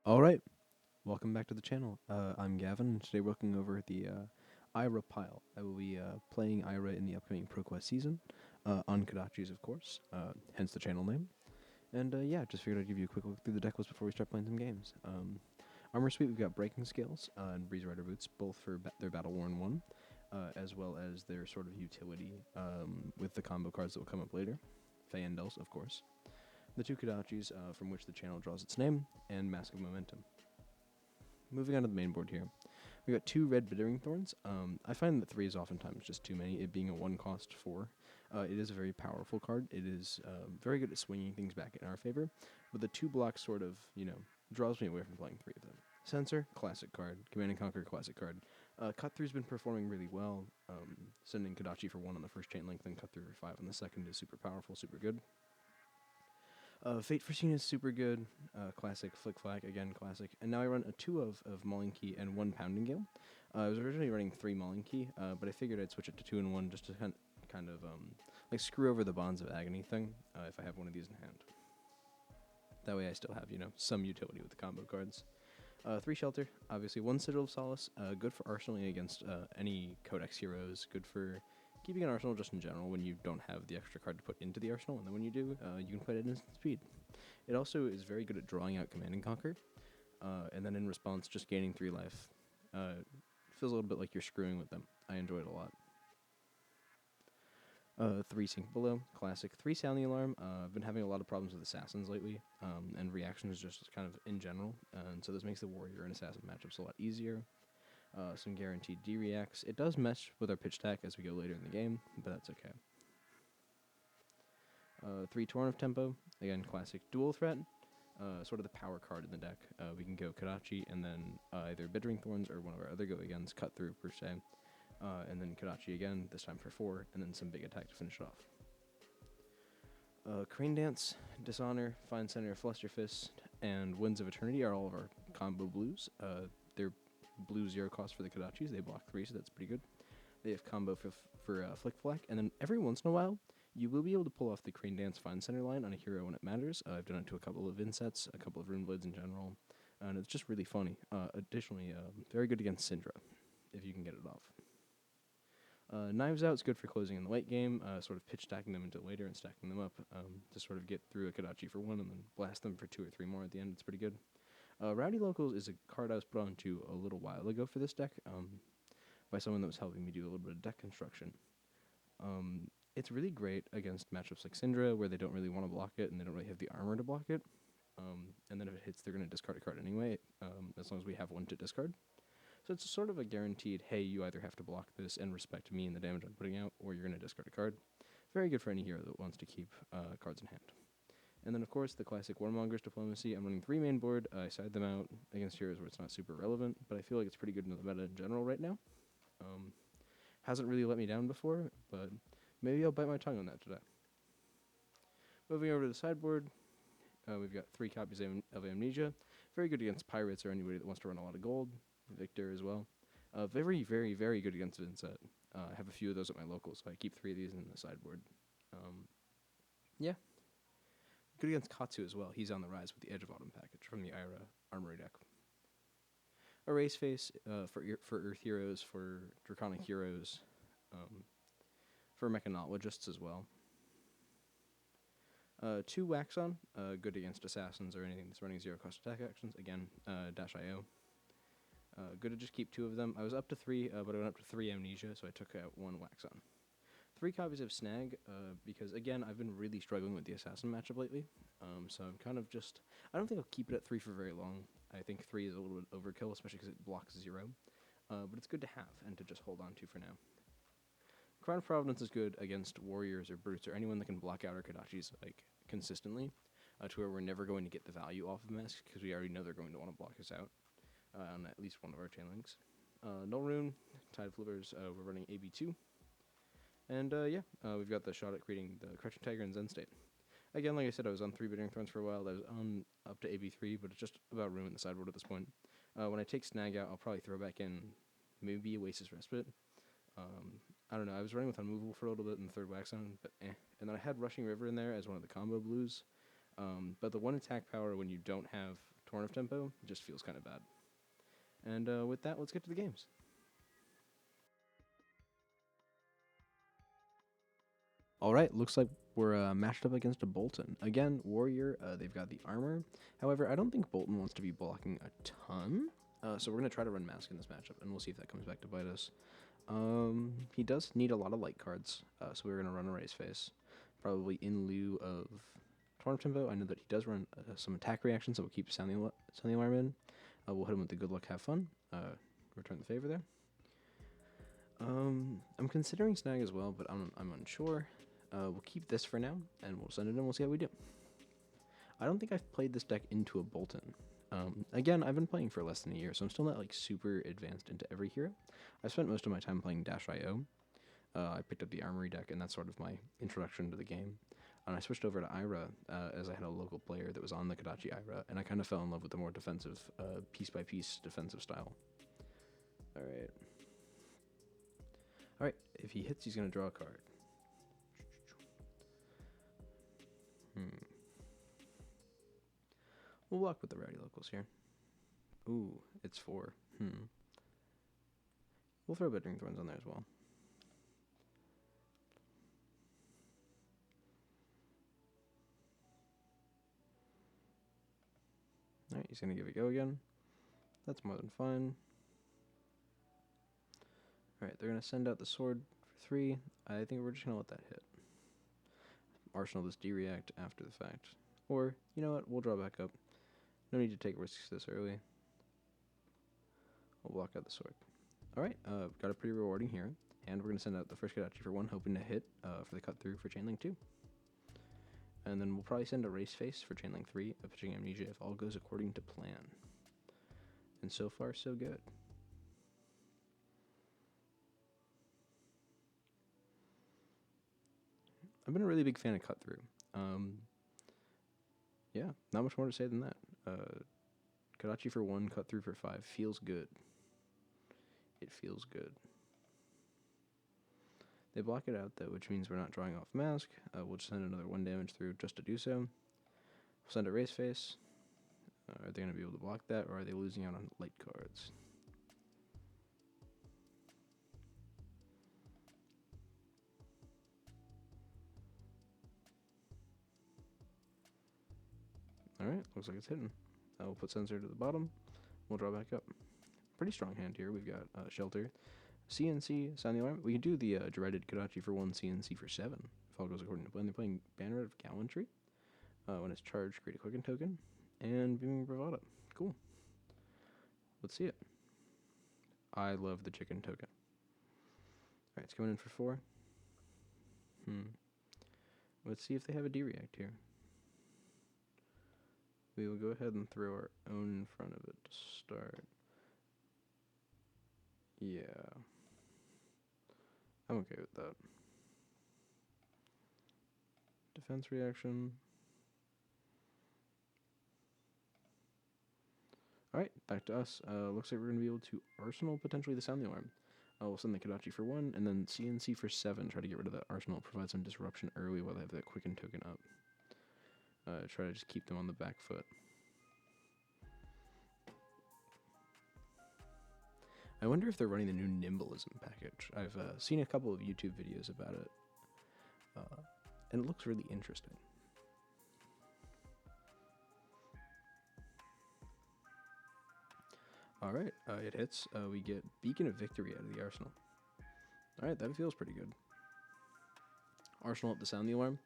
Alright, welcome back to the channel. I'm Gavin, and today we're looking over the Ira pile. I will be playing Ira in the upcoming Proquest season, on Kodachi's of course, hence the channel name. And yeah, just figured I'd give you a quick look through the deck list before we start playing some games. Armor Suite, we've got Breaking Scales and Breeze Rider Boots, both for their Battle Worn 1, as well as their sort of utility with the combo cards that will come up later. Feyendels, of course. The two Kodachis, from which the channel draws its name, and Mask of Momentum. Moving on to the main board here, we got two red Bittering Thorns. I find that 3 is oftentimes just too many, it being a 1-cost 4. It is a very powerful card. It is very good at swinging things back in our favor, but the 2 blocks sort of, draws me away from playing 3 of them. Censor, classic card. Command and Conquer, classic card. Cut Through's been performing really well. Sending Kodachi for 1 on the first chain link, then Cut Through for 5 on the second is super powerful, super good. Fate Foreseen is super good, classic. Flick Flag, again, classic. And now I run a 2 of Marlynn Key and 1 Pounding Gale. I was originally running 3 Marlynn Key, but I figured I'd switch it to 2 and 1 just to kind of like screw over the Bonds of Agony thing if I have one of these in hand. That way I still have, some utility with the combo cards. 3 Shelter, obviously. 1 Sigil of Solace, good for arsenaling against any Codex heroes, good for keeping an arsenal just in general when you don't have the extra card to put into the arsenal, and then when you do, you can play it at instant speed. It also is very good at drawing out Command and Conquer, and then in response, just gaining 3 life. Feels a little bit like you're screwing with them. I enjoy it a lot. 3 Sink Below, classic. 3 Sound the Alarm. I've been having a lot of problems with assassins lately, and reactions just kind of in general, and so this makes the warrior and assassin matchups a lot easier. Some guaranteed D-reacts. It does mesh with our pitch tack as we go later in the game, but that's okay. 3 Torn of Tempo, again, classic. Dual Threat, sort of the power card in the deck. We can go Kodachi and then either Bittering Thorns or one of our other go-agains, Cut Through per se, and then Kodachi again, this time for 4, and then some big attack to finish it off. Crane Dance, Dishonor, Fine Center, Fluster Fist, and Winds of Eternity are all of our combo blues. They're blue 0 cost for the Kodachis. They block 3, so that's pretty good. They have combo for Flick Flack, and then every once in a while, you will be able to pull off the Crane Dance Fine Center line on a hero when it matters. I've done it to a couple of insets, a couple of Rune Blades in general, and it's just really funny. Additionally, very good against Syndra, if you can get it off. Knives Out is good for closing in the late game, sort of pitch stacking them into later and stacking them up to sort of get through a Kodachi for 1 and then blast them for 2 or 3 more at the end. It's pretty good. Rowdy Locals is a card I was put onto a little while ago for this deck by someone that was helping me do a little bit of deck construction. It's really great against matchups like Syndra, where they don't really want to block it and they don't really have the armor to block it. And then if it hits, they're going to discard a card anyway, as long as we have 1 to discard. So it's sort of a guaranteed, hey, you either have to block this and respect me and the damage I'm putting out, or you're going to discard a card. Very good for any hero that wants to keep cards in hand. And then, of course, the classic Warmonger's Diplomacy. I'm running 3 main board. I side them out against heroes where it's not super relevant, but I feel like it's pretty good in the meta in general right now. Hasn't really let me down before, but maybe I'll bite my tongue on that today. Moving over to the sideboard, we've got 3 copies of Amnesia. Very good against pirates or anybody that wants to run a lot of gold. Victor as well. Very, very, very good against Vincent. I have a few of those at my local, so I keep 3 of these in the sideboard. Yeah. Good against Katsu as well. He's on the rise with the Edge of Autumn package from the Ira Armory deck. Erase Face for Earth heroes, for Draconic heroes, for Mechanologists as well. 2 Waxon, good against Assassins or anything that's running 0 cost attack actions. Again, -IO. Good to just keep 2 of them. I was up to 3, but I went up to 3 Amnesia, so I took out 1 Waxon. 3 copies of Snag, because, again, I've been really struggling with the Assassin matchup lately, so I'm kind of just... I don't think I'll keep it at 3 for very long. I think 3 is a little bit overkill, especially because it blocks 0, but it's good to have and to just hold on to for now. Crown of Providence is good against Warriors or Brutes or anyone that can block out our Kodachis, like, consistently, to where we're never going to get the value off of Mask, because we already know they're going to want to block us out on at least one of our chain links. No Rune, Tide Flippers, we're running AB2. And yeah, we've got the shot at creating the Crouching Tiger and Zen State. Again, like I said, I was on 3 Bittering Thorns for a while. I was on up to AB3, but it's just about room in the sideboard at this point. When I take Snag out, I'll probably throw back in maybe Oasis Respite. I don't know, I was running with Unmovable for a little bit in the 3rd Waxon, but eh. And then I had Rushing River in there as one of the combo blues. But the 1 attack power when you don't have torn of tempo. It just feels kind of bad. And with that, let's get to the games. Alright, looks like we're matched up against a Boltyn. Again, Warrior, they've got the armor. However, I don't think Boltyn wants to be blocking a ton. So we're going to try to run Mask in this matchup, and we'll see if that comes back to bite us. He does need a lot of light cards, so we're going to run a Raise Face. Probably in lieu of Torn Tempo. I know that he does run some attack reactions, so we'll keep Sounding Alarm in. We'll hit him with the Good Luck, Have Fun. Return the favor there. I'm considering Snag as well, but I'm unsure. We'll keep this for now, and we'll send it in. We'll see how we do. I don't think I've played this deck into a Boltyn. Again, I've been playing for less than a year, so I'm still not like super advanced into every hero. I've spent most of my time playing Dash.io. I picked up the Armory deck, and that's sort of my introduction to the game. And I switched over to Ira as I had a local player that was on the Kodachi Ira, and I kind of fell in love with the more defensive, piece-by-piece defensive style. Alright. Alright, if he hits, he's going to draw a card. We'll walk with the Rowdy Locals here. Ooh, it's 4. We'll throw Bedring Thorns on there as well. Alright, he's going to give it a go again. That's more than fine. Alright, they're going to send out the sword for 3. I think we're just going to let that hit. Arsenal this D-react after the fact. Or, you know what, we'll draw back up. No need to take risks this early. We'll block out the sword. Alright, got a pretty rewarding here. And we're going to send out the first Kodachi for 1, hoping to hit for the cut through for Chainlink 2. And then we'll probably send a Race Face for Chainlink 3, a Pitching Amnesia if all goes according to plan. And so far, so good. I've been a really big fan of Cut Through. Yeah, not much more to say than that. Kodachi for 1, Cut Through for 5. Feels good. It feels good. They block it out, though, which means we're not drawing off Mask. We'll just send another 1 damage through just to do so. We'll send a Race Face. Are they going to be able to block that, or are they losing out on light cards? Alright, looks like it's hitting. We'll put Sensor to the bottom. We'll draw back up. Pretty strong hand here. We've got Shelter. CNC, Sound the Alarm. We can do the dreaded Kodachi for 1, CNC for 7. If all goes according to plan. They're playing Banner of Gallantry. When it's charged, create a Quicken token. And Beaming Bravado. Cool. Let's see it. I love the chicken token. Alright, it's coming in for 4. Let's see if they have a D-react here. We will go ahead and throw our own in front of it to start. Yeah. I'm okay with that. Defense reaction. Alright, back to us. Looks like we're going to be able to Arsenal potentially the Sound the Alarm. We'll send the Kodachi for 1, and then CNC for 7. Try to get rid of that Arsenal. Provide some disruption early while they have that Quicken token up. Try to just keep them on the back foot. I wonder if they're running the new Nimbleism package. I've seen a couple of YouTube videos about it, and it looks really interesting. Alright, it hits. We get Beacon of Victory out of the Arsenal. Alright, that feels pretty good. Arsenal up the Sound the Alarm.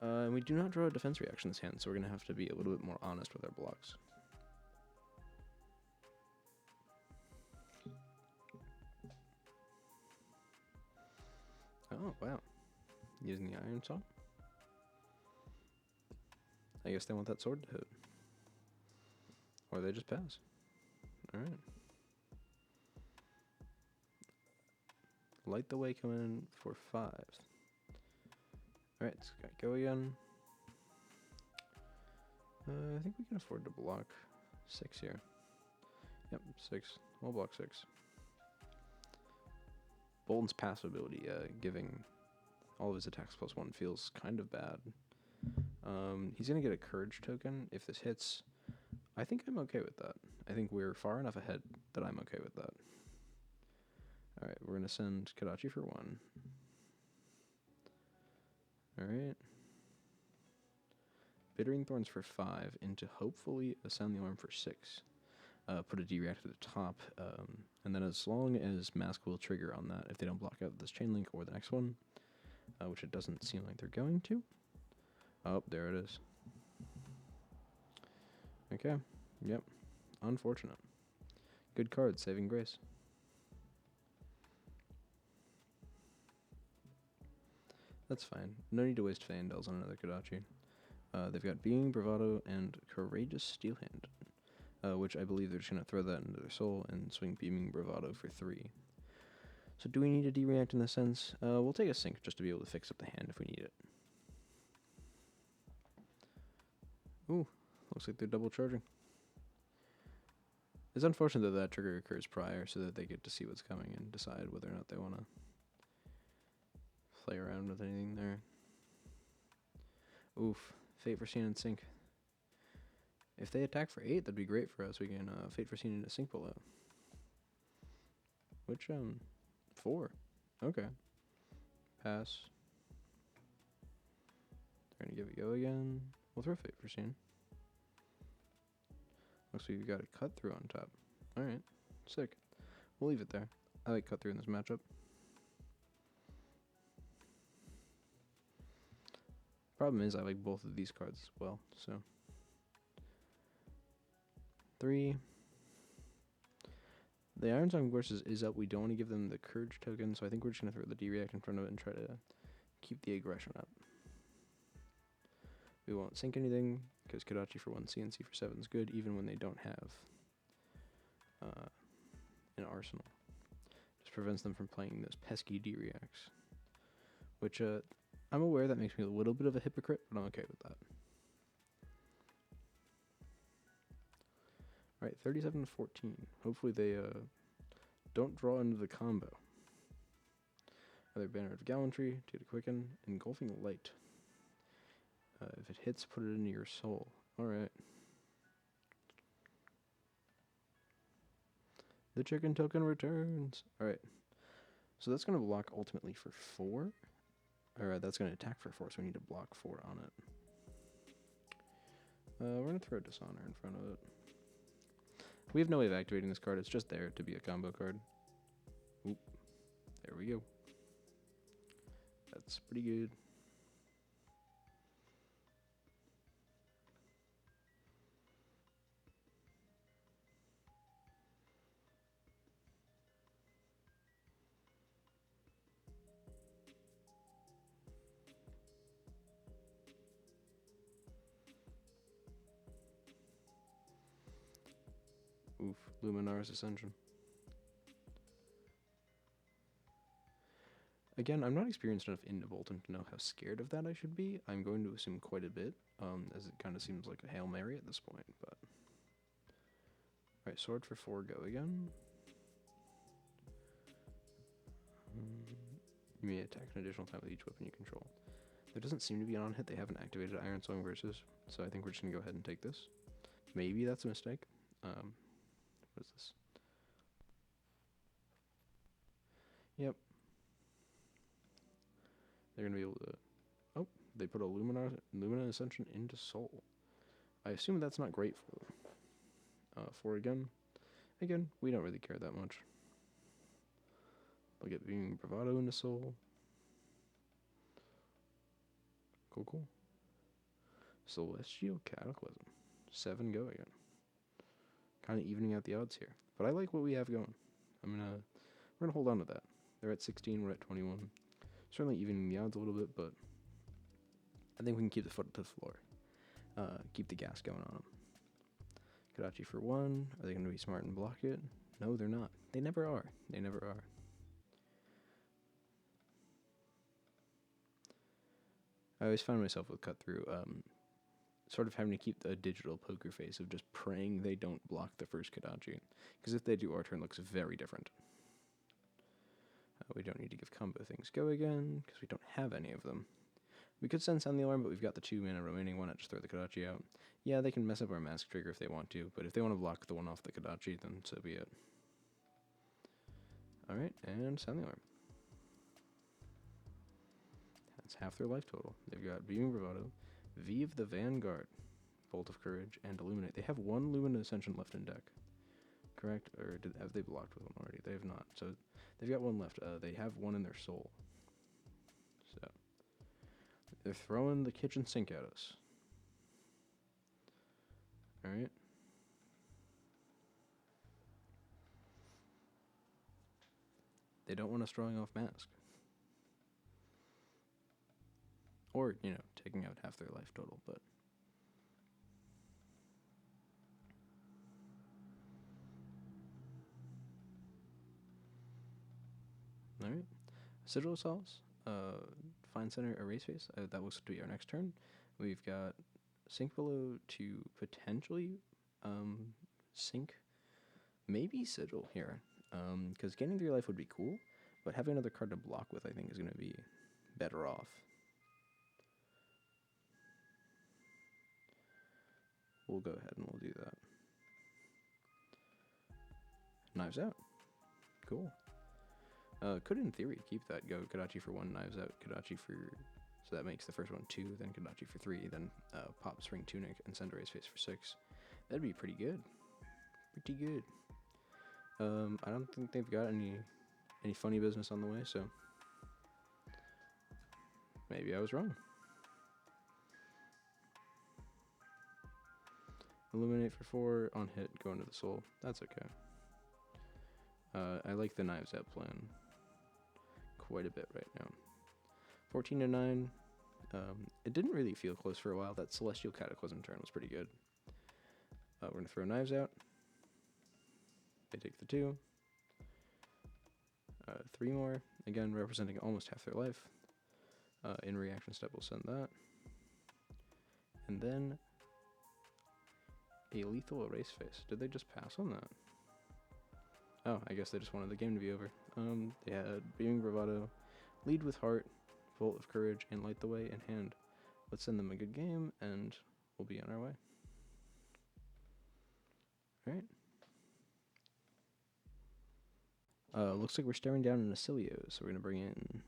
And we do not draw a defense reaction this hand, so we're going to have to be a little bit more honest with our blocks. Oh, wow. Using the Iron Saw. I guess they want that sword to hit. Or they just pass. Alright. Light the Way coming in for 5. Alright, it's got to go again. I think we can afford to block 6 here. Yep, 6. We'll block 6. Boltyn's passive ability, giving all of his attacks +1 feels kind of bad. He's going to get a Courage token if this hits. I think I'm okay with that. I think we're far enough ahead that I'm okay with that. Alright, we're going to send Kodachi for 1. Alright. Bittering Thorns for 5 into hopefully a Sound the Alarm for 6. Put a D-React at the top, and then as long as Mask will trigger on that, if they don't block out this Chain Link or the next one, which it doesn't seem like they're going to. Oh, there it is. Okay, yep, unfortunate. Good card, Saving Grace. That's fine. No need to waste Fandels on another Kodachi. They've got Being, Bravado, and Courageous Steelhand, which I believe they're just going to throw that into their soul and swing Beaming Bravado for 3. So do we need a D-React in this sense? We'll take a Sync just to be able to fix up the hand if we need it. Ooh, looks like they're double charging. It's unfortunate that that trigger occurs prior so that they get to see what's coming and decide whether or not they want to play around with anything there. Oof, Fate Foreseen and Sync. If they attack for 8, that'd be great for us. We can Fate Foreseen into Sync below. Which, 4. Okay. Pass. They're gonna give it go again. We'll throw Fate Foreseen. Looks like we've got a cut through on top. Alright. Sick. We'll leave it there. I like cut through in this matchup. Problem is, I like both of these cards as well, so. 3. The Iron Song versus is up. We don't want to give them the Courage token, so I think we're just going to throw the D-React in front of it and try to keep the aggression up. We won't sync anything, because Kodachi for 1, CNC for 7 is good, even when they don't have an arsenal. Just prevents them from playing those pesky D-Reacts. Which, I'm aware that makes me a little bit of a hypocrite, but I'm okay with that. Alright, 37-14. Hopefully they don't draw into the combo. Another Banner of Gallantry, to Quicken, Engulfing Light. If it hits, put it into your soul. Alright. The chicken token returns. Alright. So that's going to block ultimately for 4. Alright, that's going to attack for 4, so we need to block 4 on it. We're going to throw Dishonor in front of it. We have no way of activating this card. It's just there to be a combo card. Oop. There we go. That's pretty good. Oof, Luminar's Ascension. Again, I'm not experienced enough into Boltyn to know how scared of that I should be. I'm going to assume quite a bit, as it kind of seems like a Hail Mary at this point, but... Alright, Sword for 4, go again. You may attack an additional time with each weapon you control. There doesn't seem to be an on-hit. They haven't activated Iron Song versus, so I think we're just going to go ahead and take this. Maybe that's a mistake. What is this? Yep. They're going to be able to... Oh, they put a Lumina Ascension into Soul. I assume that's not great for them. 4 again. Again, we don't really care that much. They'll get Beaming Bravado into Soul. Cool. Celestial Cataclysm. 7, go again. Kind of evening out the odds here. But I like what we have going. We're gonna hold on to that. They're at 16, we're at 21. Certainly evening the odds a little bit, but I think we can keep the foot to the floor. Keep the gas going on them. Kodachi for 1. Are they going to be smart and block it? No, they're not. They never are. They never are. I always find myself with cut through, sort of having to keep a digital poker face of just praying they don't block the first Kodachi. Because if they do, our turn looks very different. We don't need to give combo things go again, because we don't have any of them. We could send Sound the Alarm, but we've got the 2 mana remaining. Why not just throw the Kodachi out? Yeah, they can mess up our Mask trigger if they want to, but if they want to block the one off the Kodachi, then so be it. Alright, and Sound the Alarm. That's half their life total. They've got Beaming Bravado, V of the Vanguard, Bolt of Courage, and Illuminate. They have 1 Lumina Ascension left in deck. Correct? Or have they blocked with one already? They have not. So they've got 1 left. They have 1 in their soul. So they're throwing the kitchen sink at us. Alright. They don't want us drawing off Mask. Or, you know, taking out half their life total, but... Alright. Sigil Assaults. Find Center, Erase Face. That looks to be our next turn. We've got Sink Below to potentially sink maybe Sigil here. Because gaining 3 life would be cool, but having another card to block with I think is going to be better off. We'll go ahead and we'll do that. Knives Out. Cool. Could in theory keep that. Go Kodachi for 1, Knives Out, Kodachi for... So that makes the first one 2, then Kodachi for 3, then pop Spring Tunic and send Erase Face for 6. That'd be pretty good. Pretty good. I don't think they've got any funny business on the way, so... Maybe I was wrong. Illuminate for 4, on hit, go into the soul. That's okay. I like the Knives Out plan quite a bit right now. 14 to 9. It didn't really feel close for a while. That Celestial Cataclysm turn was pretty good. We're going to throw Knives Out. They take the 2. 3 more. Again, representing almost half their life. In reaction step, we'll send that. And then a Lethal Erase Face. Did they just pass on that? Oh, I guess they just wanted the game to be over. They had Beaming Bravado, Lead with Heart, Bolt of Courage, and Light the Way in hand. Let's send them a good game, and we'll be on our way. Alright. Looks like we're staring down an Oscilio, so we're going to bring in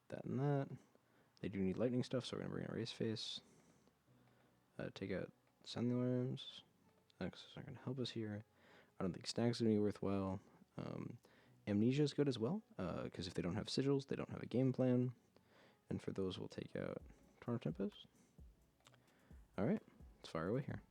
that and that. They do need lightning stuff, so we're going to bring in Erase Face. Take out Sound the Alarms. That's not going to help us here. I don't think Stag's going to be worthwhile. Amnesia is good as well, because if they don't have sigils, they don't have a game plan. And for those, we'll take out Torn of Tempest. Alright, let's fire away here.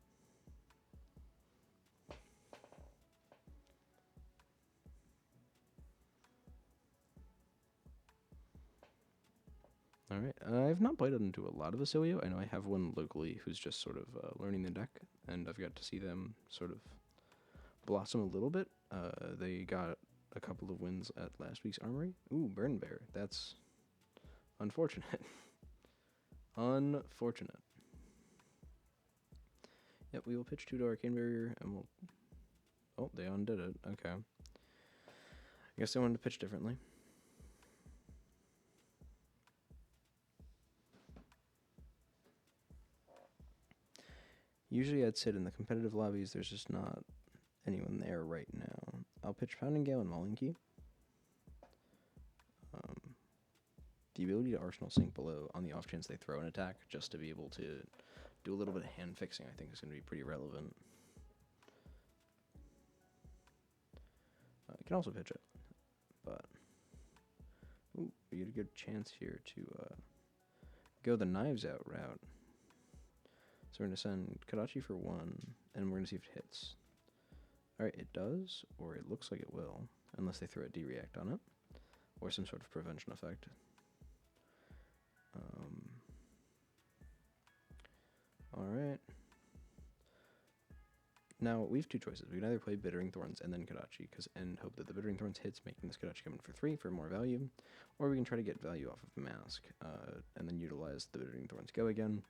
Alright, I've not played into a lot of Oscilio. I know I have one locally who's just sort of learning the deck, and I've got to see them sort of blossom a little bit. They got a couple of wins at last week's Armory. Ooh, Burn Bear. That's unfortunate. Unfortunate. Yep, we will pitch 2 to Arcane Barrier, and we'll... Oh, they undid it. Okay. I guess they wanted to pitch differently. Usually I'd sit in the competitive lobbies. There's just not anyone there right now. I'll pitch Pounding Gale and Mauling Key. The ability to Arsenal Sink Below on the off chance they throw an attack, just to be able to do a little bit of hand fixing, I think is going to be pretty relevant. I can also pitch it, but ooh, we get a good chance here to go the Knives Out route. So we're going to send Kodachi for 1, and we're going to see if it hits. Alright, it does, or it looks like it will, unless they throw a D-React on it, or some sort of prevention effect. Alright. Now, we have 2 choices. We can either play Bittering Thorns and then Kodachi, and hope that the Bittering Thorns hits, making this Kodachi come in for 3 for more value, or we can try to get value off of Mask, and then utilize the Bittering Thorns go again,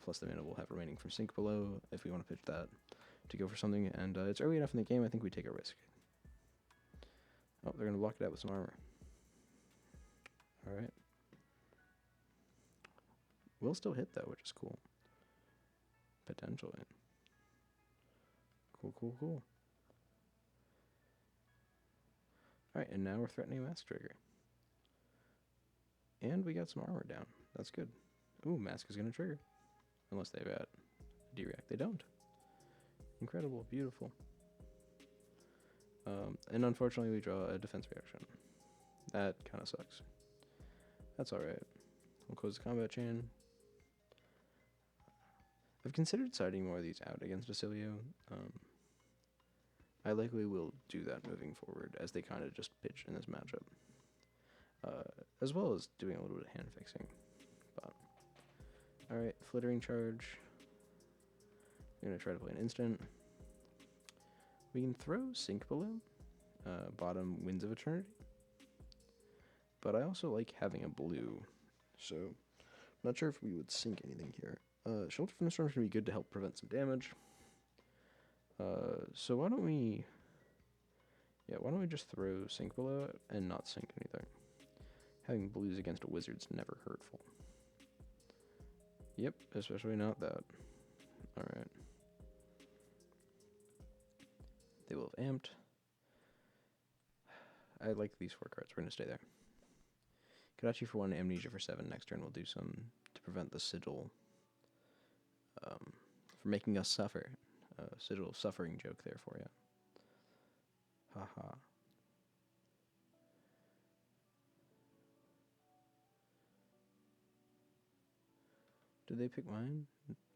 plus the mana we'll have remaining from Sink Below, if we want to pitch that, to go for something, and it's early enough in the game, I think we take a risk. Oh, they're going to block it out with some armor. Alright. Will still hit, though, which is cool. Potentially. Cool. Alright, and now we're threatening a Mask trigger. And we got some armor down. That's good. Ooh, Mask is going to trigger. Unless they've got a D-react. They don't. Incredible. Beautiful. And unfortunately, we draw a defense reaction. That kind of sucks. That's alright. We'll close the combat chain. I've considered siding more of these out against Oscilio. I likely will do that moving forward, as they kind of just pitch in this matchup. As well as doing a little bit of hand fixing. But alright, Flittering Charge. I'm going to try to play an instant. We can throw Sink Below, bottom Winds of Eternity. But I also like having a blue, so I'm not sure if we would sink anything here. Shelter from the Storm is going to be good to help prevent some damage. So why don't we just throw Sink Below and not sink anything. Having blues against a wizard's never hurtful. Yep, especially not that. Alright. They will have amped. I like these 4 cards. We're going to stay there. Kodachi for 1, Amnesia for 7. Next turn we'll do some to prevent the sigil from making us suffer. Sigil suffering joke there for you. Haha. Did they pick mine?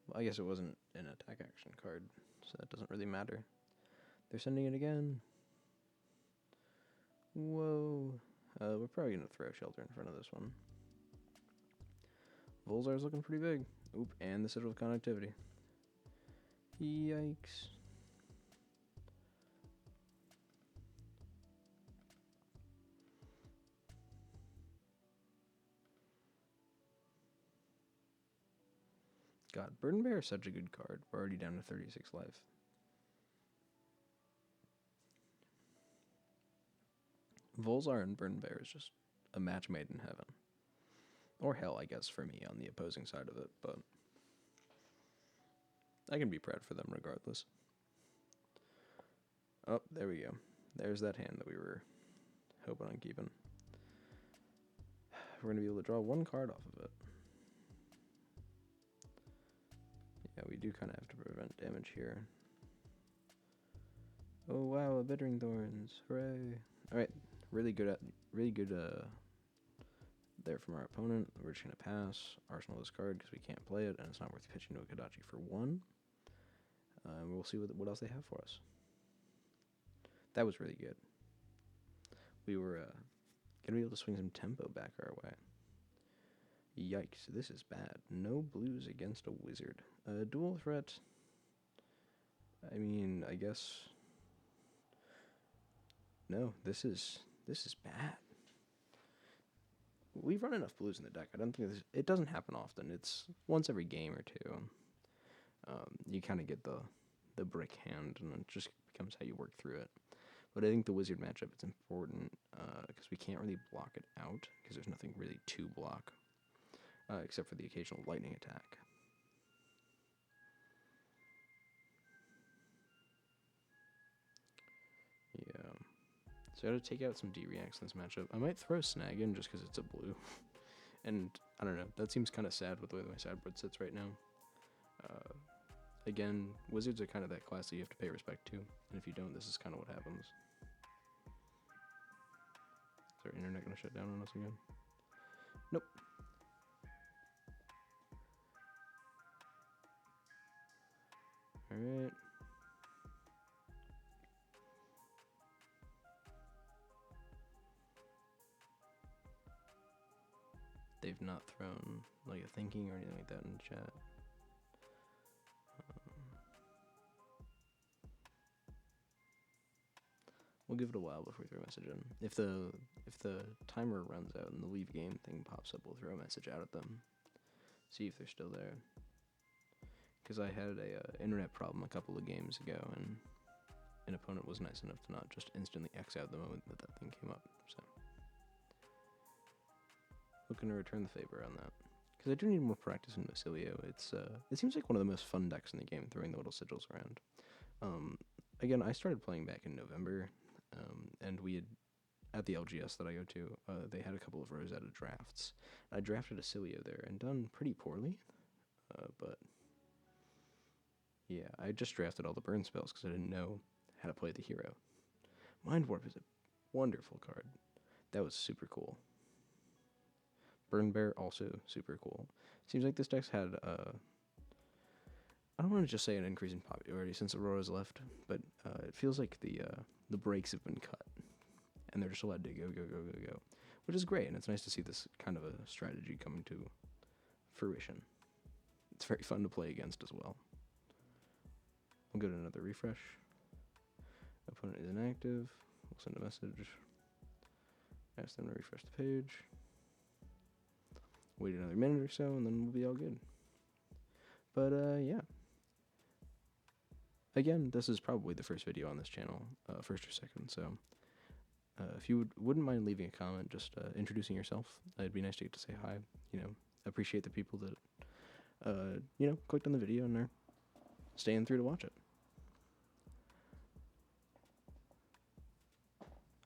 Well, I guess it wasn't an attack action card, so that doesn't really matter. They're sending it again. Whoa. We're probably going to throw Shelter in front of this one. Volzar's looking pretty big. Oop, and the Sigil of Connectivity. Yikes. God, Burden Bear is such a good card. We're already down to 36 life. Volzar and Burden Bear is just a match made in heaven. Or hell, I guess, for me on the opposing side of it, but I can be proud for them regardless. Oh, there we go. There's that hand that we were hoping on keeping. We're going to be able to draw 1 card off of it. Yeah, we do kind of have to prevent damage here. Oh wow, Bittering Thorns. Hooray. Alright, really good there from our opponent. We're just going to pass, arsenal this card because we can't play it, and it's not worth pitching to a Kodachi for 1. We'll see what else they have for us. That was really good. We were going to be able to swing some tempo back our way. Yikes, this is bad. No blues against a wizard. Dual threat. I mean, I guess. No, this is bad. We've run enough blues in the deck. I don't think it doesn't happen often. It's once every game or two. You kind of get the brick hand, and it just becomes how you work through it. But I think the wizard matchup is important because we can't really block it out because there's nothing really to block. Except for the occasional lightning attack. Yeah. So I gotta take out some D-reacts in this matchup. I might throw Snag in just because it's a blue. And, I don't know, that seems kind of sad with the way that my sideboard sits right now. Again, wizards are kind of that class that you have to pay respect to. And if you don't, this is kind of what happens. Is our internet gonna shut down on us again? Nope. Alright. They've not thrown like a thinking or anything like that in the chat. We'll give it a while before we throw a message in. If the timer runs out and the leave game thing pops up, we'll throw a message out at them. See if they're still there. Because I had a internet problem a couple of games ago, and an opponent was nice enough to not just instantly X out the moment that thing came up. So, looking to return the favor on that, because I do need more practice in Oscilio. It seems like one of the most fun decks in the game, throwing the little sigils around. Again, I started playing back in November, and we had, at the LGS that I go to, they had a couple of Rosetta drafts. I drafted Oscilio there and done pretty poorly, but yeah, I just drafted all the burn spells because I didn't know how to play the hero. Mind Warp is a wonderful card. That was super cool. Burn Bear, also super cool. Seems like this deck's had, I don't want to just say an increase in popularity since Aurora's left, but it feels like the brakes have been cut, and they're just allowed to go, which is great, and it's nice to see this kind of a strategy coming to fruition. It's very fun to play against as well. We'll go to another refresh. Opponent is inactive. We'll send a message. Ask them to refresh the page. Wait another minute or so, and then we'll be all good. But, yeah. Again, this is probably the first video on this channel, first or second, so if you wouldn't mind leaving a comment, just introducing yourself, it'd be nice to get to say hi. You know, appreciate the people that, you know, clicked on the video and are staying through to watch it.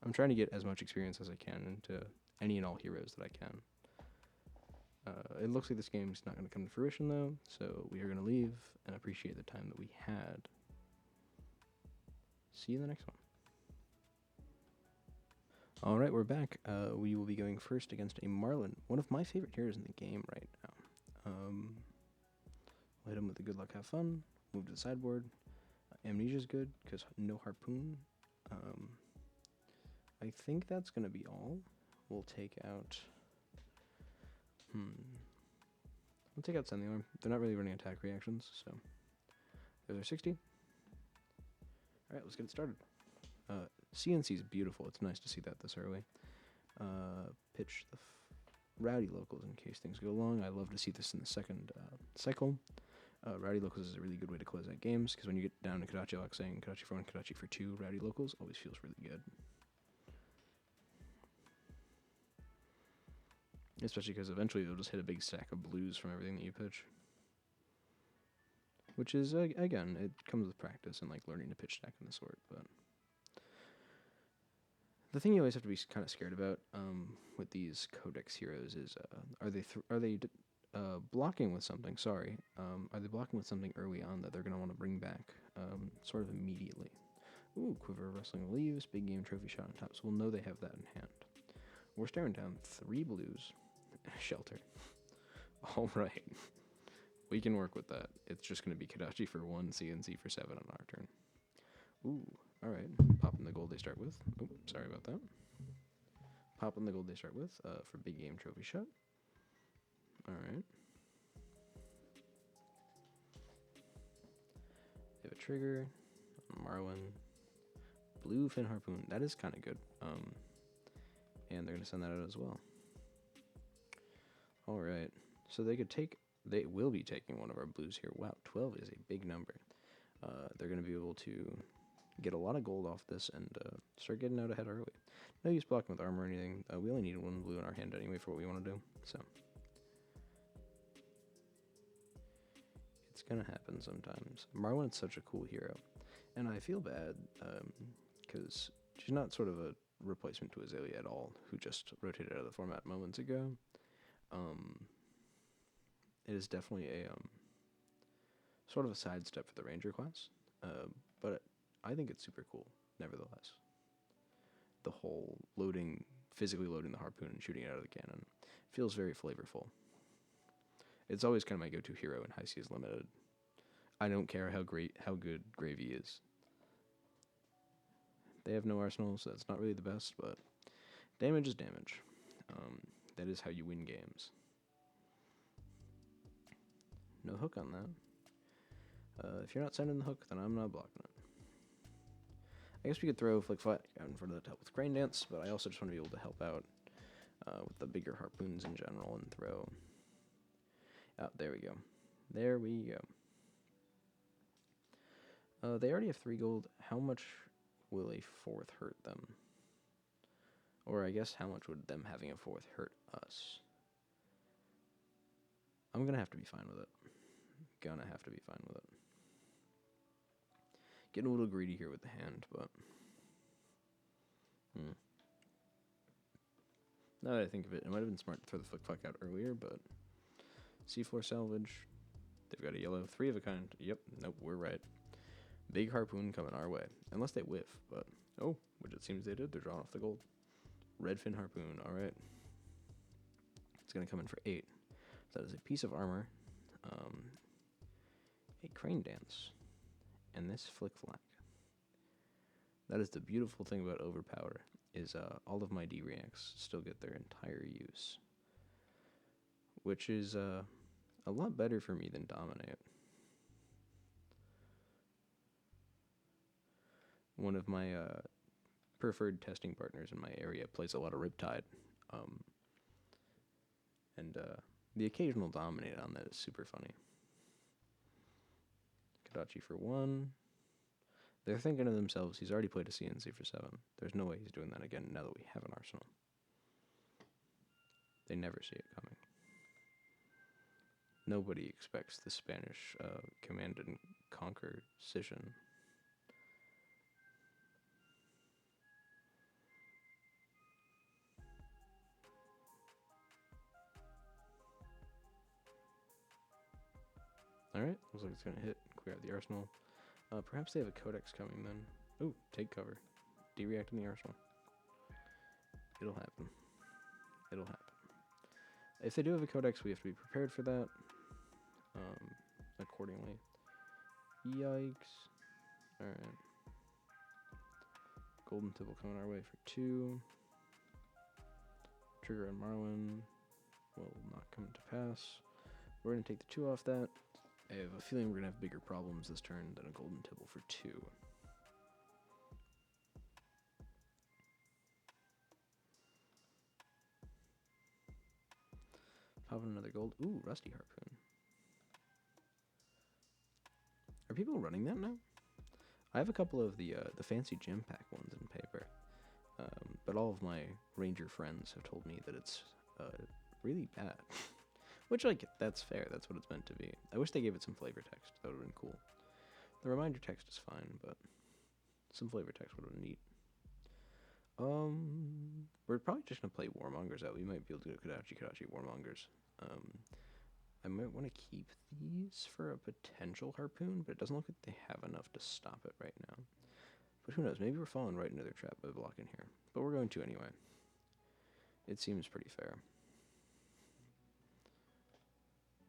I'm trying to get as much experience as I can into any and all heroes that I can. It looks like this game's not going to come to fruition, though, so we are going to leave and appreciate the time that we had. See you in the next one. Alright, we're back. We will be going first against a Marlynn, one of my favorite heroes in the game right now. We'll hit him with a good luck, have fun, move to the sideboard. Amnesia's good, because no harpoon. I think that's going to be all. We'll take out... We'll take out Send the Arm. They're not really running attack reactions, so... There's our 60. Alright, let's get it started. CNC is beautiful. It's nice to see that this early. Pitch the Rowdy Locals in case things go long. I love to see this in the second cycle. Rowdy Locals is a really good way to close out games, because when you get down to Kodachi, like saying Kodachi for 1, Kodachi for 2, Rowdy Locals always feels really good. Especially because eventually they'll just hit a big stack of blues from everything that you pitch. Which is, again, it comes with practice and like learning to pitch stack and the sort, but... The thing you always have to be kind of scared about with these Codex heroes is, are they blocking with something? Sorry, are they blocking with something early on that they're going to want to bring back sort of immediately? Ooh, Quiver of Rustling Leaves, big game trophy shot on top, so we'll know they have that in hand. We're staring down 3 blues and a shelter. All right, we can work with that. It's just going to be Kodachi for 1, CNC for 7 on our turn. Ooh. Alright, popping the gold they start with. Oh, sorry about that. Popping the gold they start with for big game trophy shot. Alright. They have a trigger, Marlynn, blue fin harpoon. That is kind of good. And they're going to send that out as well. Alright, so they will be taking one of our blues here. Wow, 12 is a big number. They're going to be able to get a lot of gold off this and start getting out ahead early. No use blocking with armor or anything. We only need 1 blue in our hand anyway for what we want to do, so it's gonna happen sometimes. Marlyn's such a cool hero, and I feel bad because she's not sort of a replacement to Azalea at all, who just rotated out of the format moments ago. It is definitely a sort of a sidestep for the Ranger class, but I think it's super cool, nevertheless. The whole physically loading the harpoon and shooting it out of the cannon feels very flavorful. It's always kind of my go-to hero in High Seas Limited. I don't care how good Gravy is. They have no arsenal, so that's not really the best, but damage is damage. That is how you win games. No hook on that. If you're not sending the hook, then I'm not blocking it. I guess we could throw Flick Flat out in front of that to help with Crane Dance, but I also just want to be able to help out with the bigger harpoons in general and throw... Oh, there we go. There we go. They already have 3 gold. How much will a 4th hurt them? Or I guess how much would them having a 4th hurt us? I'm gonna have to be fine with it. Gonna have to be fine with it. Getting a little greedy here with the hand, but now that I think of it, it might have been smart to throw the flick fuck out earlier, but seafloor salvage. They've got a yellow, 3 of a kind. Yep, nope, we're right. Big harpoon coming our way, unless they whiff, but oh, which it seems they did. They're drawing off the gold. Redfin harpoon, all right. It's gonna come in for 8. So that is a piece of armor, a crane dance, and this flick flack. That is the beautiful thing about overpower, is all of my D-reacts still get their entire use, which is a lot better for me than dominate. One of my preferred testing partners in my area plays a lot of Riptide, and the occasional dominate on that is super funny. Kodachi for 1. They're thinking to themselves, he's already played a CNC for 7. There's no way he's doing that again now that we have an arsenal. They never see it coming. Nobody expects the Spanish command and conquer scission. Alright, looks like it's going to hit. Clear out the arsenal. Perhaps they have a codex coming then. Ooh, take cover. D-react in the arsenal. It'll happen. It'll happen. If they do have a codex, we have to be prepared for that. Accordingly. Yikes. Alright. Golden Tip will come our way for 2. Trigger on Marlynn will not come to pass. We're going to take the 2 off that. I have a feeling we're going to have bigger problems this turn than a Golden Tibble for 2. Popping another gold. Ooh, Rusty Harpoon. Are people running that now? I have a couple of the fancy gem pack ones in paper, but all of my ranger friends have told me that it's really bad. Which, like, that's fair. That's what it's meant to be. I wish they gave it some flavor text. That would have been cool. The reminder text is fine, but some flavor text would have been neat. We're probably just going to play Warmongers out. We might be able to go Kodachi, Warmongers. I might want to keep these for a potential harpoon, but it doesn't look like they have enough to stop it right now. But who knows? Maybe we're falling right into their trap by blocking here. But we're going to anyway. It seems pretty fair.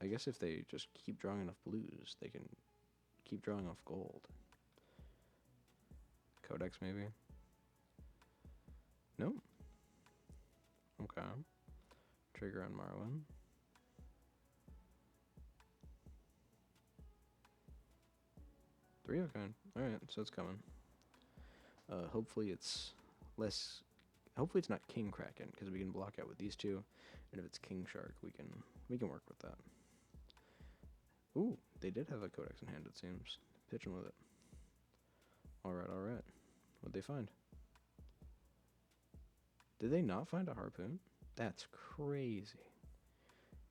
I guess if they just keep drawing enough blues, they can keep drawing off gold. Codex, maybe? Nope. Okay. Trigger on Marlynn. Three of a kind. Alright, so it's coming. Hopefully it's less... Hopefully it's not King Kraken, because we can block out with these two. And if it's King Shark, we can work with that. Ooh, they did have a codex in hand, it seems. Pitching with it. Alright, alright. What'd they find? Did they not find a harpoon? That's crazy.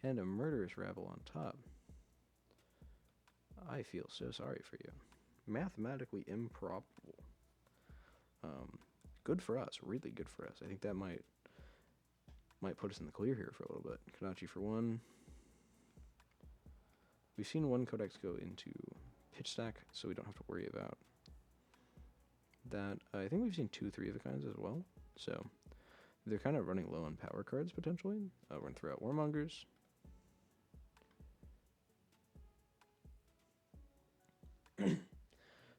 And a murderous rabble on top. I feel so sorry for you. Mathematically improbable. Good for us. Really good for us. I think that might put us in the clear here for a little bit. Kodachi for 1. We've seen one codex go into pitch stack, so we don't have to worry about that. I think we've seen 2 3 of a kinds as well, so they're kind of running low on power cards potentially. We're going to throw out Warmongers.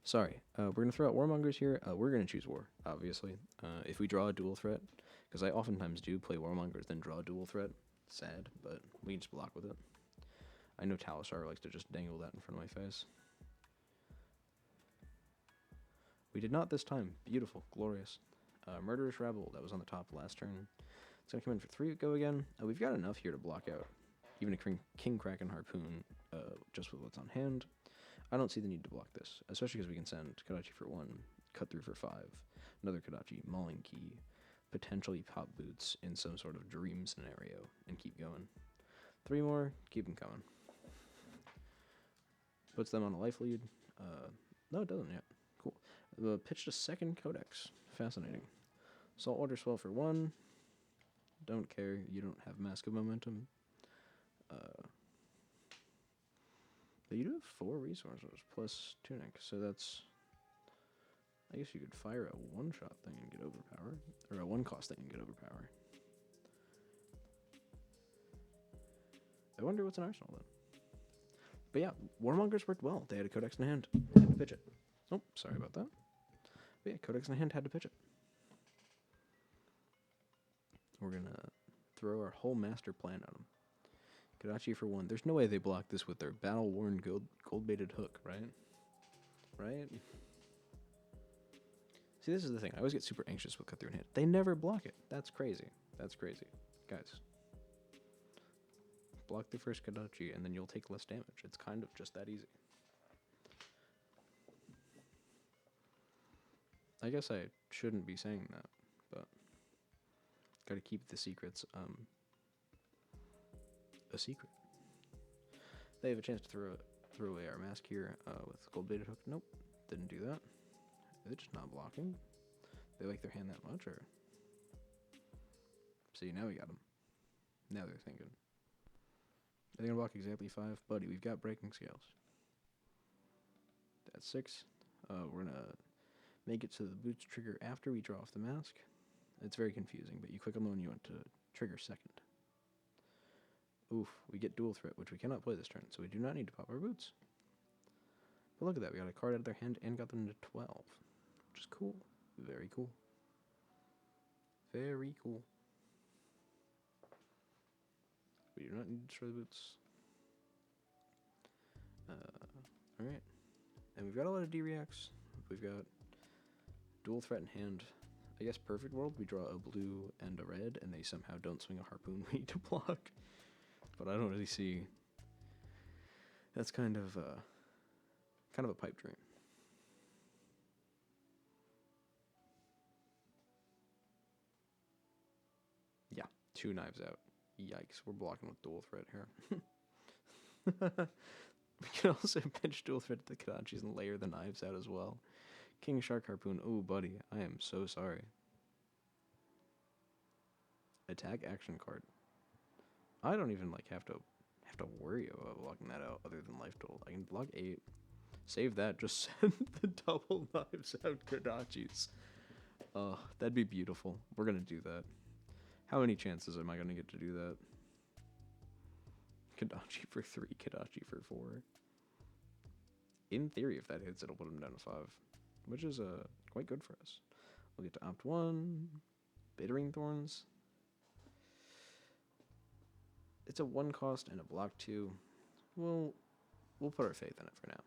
Sorry, we're going to throw out Warmongers here. We're going to choose War, obviously. If we draw a dual threat, because I oftentimes do play Warmongers, then draw a dual threat. Sad, but we can just block with it. I know Talishar likes to just dangle that in front of my face. We did not this time. Beautiful, glorious. Murderous Rebel, that was on the top last turn. It's going to come in for 3 go again. We've got enough here to block out even a King Kraken Harpoon just with what's on hand. I don't see the need to block this, especially because we can send Kodachi for 1, cut through for 5, another Kodachi, Mauling Key, potentially pop boots in some sort of dream scenario, and keep going. 3 more, keep them coming. Puts them on a life lead. No, it doesn't yet. Cool. Pitched a second Codex. Fascinating. Saltwater Swell for 1. Don't care. You don't have Mask of Momentum. But you do have 4 resources plus Tunic, so that's... I guess you could fire a 1-shot thing and get Overpower. Or a 1-cost thing and get Overpower. I wonder what's an Arsenal then. But yeah, Warmongers worked well. They had a Codex in hand. Had to pitch it. Oh, sorry about that. But yeah, Codex in hand, had to pitch it. We're going to throw our whole master plan at them. Kodachi for 1. There's no way they block this with their battle-worn gold-baited hook, right? Right? See, this is the thing. I always get super anxious with Cut Through in hand. They never block it. That's crazy. That's crazy. Guys. Block the first Kodachi, and then you'll take less damage. It's kind of just that easy. I guess I shouldn't be saying that, but gotta keep the secrets a secret. They have a chance to throw away our mask here with gold-baited hook. Nope, didn't do that. They're just not blocking. They like their hand that much, or... See, now we got them. Now they're thinking. Are they gonna block exactly 5? Buddy, we've got Breaking Scales. That's 6. We're gonna make it so the boots trigger after we draw off the mask. It's very confusing, but you click on the one you want to trigger second. Oof, we get dual threat, which we cannot play this turn, so we do not need to pop our boots. But look at that, we got a card out of their hand and got them to 12, which is cool. Very cool. Very cool. We do not need to destroy the boots. Alright. And we've got a lot of D-reacts. We've got dual threat in hand. I guess Perfect World, we draw a blue and a red, and they somehow don't swing a harpoon we need to block. But I don't really see... That's kind of a pipe dream. Yeah, 2 knives out. Yikes, we're blocking with dual threat here. We can also pinch dual threat to the Kodachis and layer the knives out as well. King Shark Harpoon. Oh, buddy, I am so sorry. Attack action card. I don't even have to worry about blocking that out other than life total. I can block 8. Save that. Just send the double knives out Kodachis. That'd be beautiful. We're gonna do that. How many chances am I gonna get to do that? Kodachi for 3, Kodachi for 4. In theory, if that hits, it'll put him down to 5, which is quite good for us. We'll get to opt 1, Bittering Thorns. It's a 1 cost and a block 2. We'll put our faith in it for now.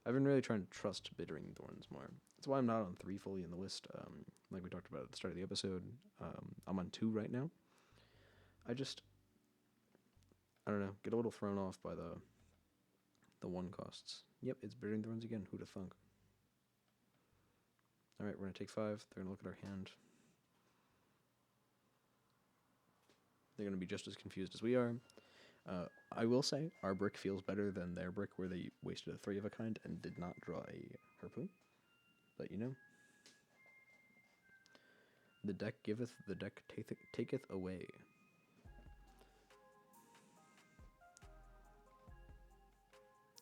I've been really trying to trust Bittering Thorns more. That's why I'm not on 3 fully in the list, like we talked about at the start of the episode. I'm on 2 right now. I don't know, get a little thrown off by the 1 costs. Yep, it's Bittering Thorns again. Who'da thunk? Alright, we're going to take 5. They're going to look at our hand. They're going to be just as confused as we are. I will say, our brick feels better than their brick, where they wasted a 3 of a kind and did not draw a harpoon. But you know. The deck giveth, the deck taketh away.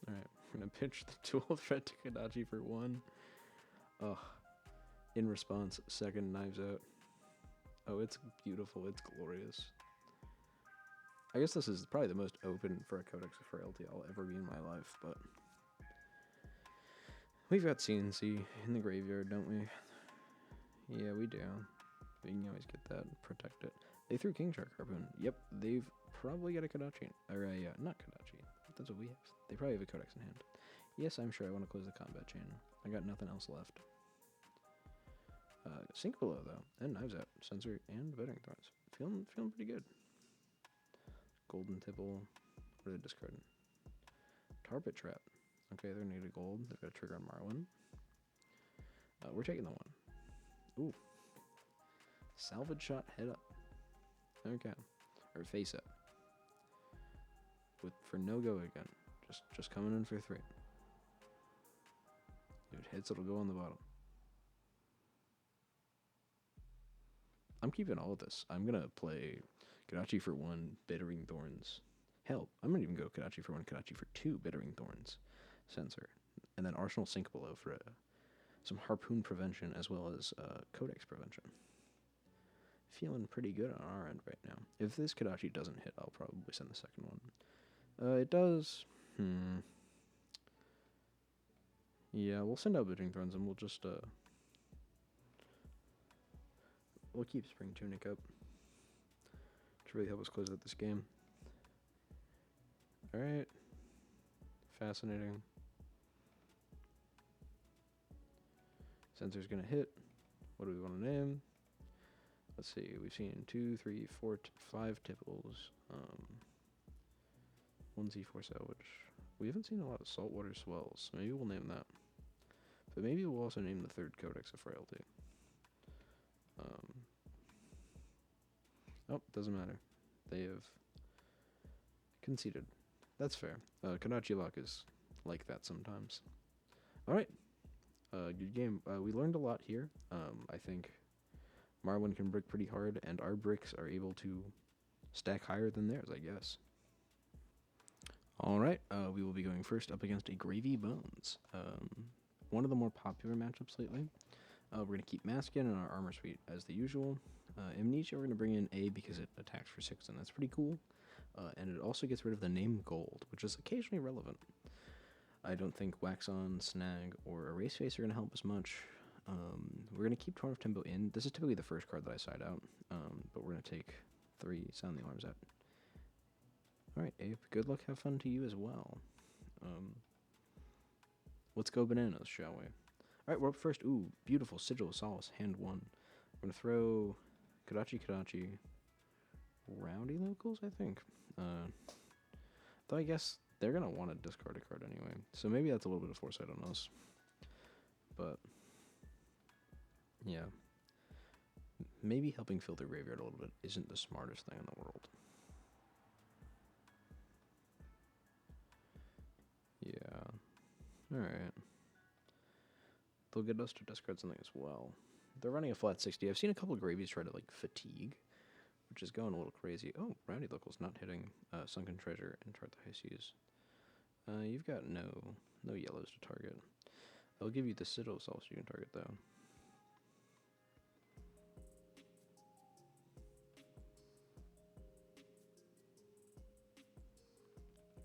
Alright, we're going to pitch the dual threat to Kodachi for 1. Ugh. In response, second knives out. Oh, it's beautiful. It's glorious. I guess this is probably the most open for a Codex of Frailty I'll ever be in my life, but... We've got CNC in the graveyard, don't we? Yeah, we do. We can always get that and protect it. They threw King Shark Harpoon. Yep, they've probably got a Kodachi. Or not Kodachi. That's what we have. They probably have a Codex in hand. Yes, I'm sure I want to close the combat chain. I got nothing else left. Sink Below, though. And Knives Out. Sensor and Bittering Thorns. Feeling pretty good. Golden Tipple. What are they discarding? Tarpit Trap. Okay, they're going to get a gold. They've got a trigger on Marlynn. We're taking the 1. Ooh. Salvage Shot Head Up. Okay. Or Face Up. for no go again. Just coming in for 3. If it hits, it'll go on the bottom. I'm keeping all of this. I'm gonna play Kodachi for 1, Bittering Thorns. Hell, I'm gonna even go Kodachi for 1, Kodachi for 2, Bittering Thorns sensor, and then Arsenal Sink Below for some harpoon prevention as well as codex prevention. Feeling pretty good on our end right now. If this Kodachi doesn't hit, I'll probably send the second one. It does. Yeah, we'll send out Bittering Thorns and we'll just we'll keep Spring Tunic up to really help us close out this game. Alright. Fascinating. Sensor's gonna hit. What do we want to name? Let's see, we've seen 2, 3, 4, 5 tipples. 1 Z4 salvage. We haven't seen a lot of saltwater swells, so maybe we'll name that. But maybe we'll also name the 3rd Codex of Frailty. Oh, doesn't matter. They have conceded. That's fair. Kodachi Lock is like that sometimes. Alright. Good game. We learned a lot here. I think Marlynn can brick pretty hard, and our bricks are able to stack higher than theirs, I guess. Alright, we will be going first up against a Gravy Bones. One of the more popular matchups lately. We're going to keep Maskin in our armor suite as the usual. Amnesia we're going to bring in A because it attacks for 6, and that's pretty cool. And it also gets rid of the name Gold, which is occasionally relevant. I don't think Wax On, Snag, or Erase Face are going to help us much. We're going to keep Torn of Tempo in. This is typically the first card that I side out, but we're going to take 3, sound the alarms out. Alright, Ape, good luck, have fun to you as well. Let's go bananas, shall we? Alright, we're up first. Ooh, beautiful Sigil of Solace, hand 1. We're going to throw Kodachi, Rowdy Locals, I think. Though I guess they're going to want to discard a card anyway, so maybe that's a little bit of foresight on us. But, yeah. Maybe helping fill their graveyard a little bit isn't the smartest thing in the world. Yeah. Alright. They'll get us to discard something as well. They're running a flat 60. I've seen a couple of gravies try to, like, fatigue, which is going a little crazy. Oh, Rowdy Local's not hitting Sunken Treasure and Chart the High Seas. You've got no yellows to target. I'll give you the Sigil Solace you can target, though.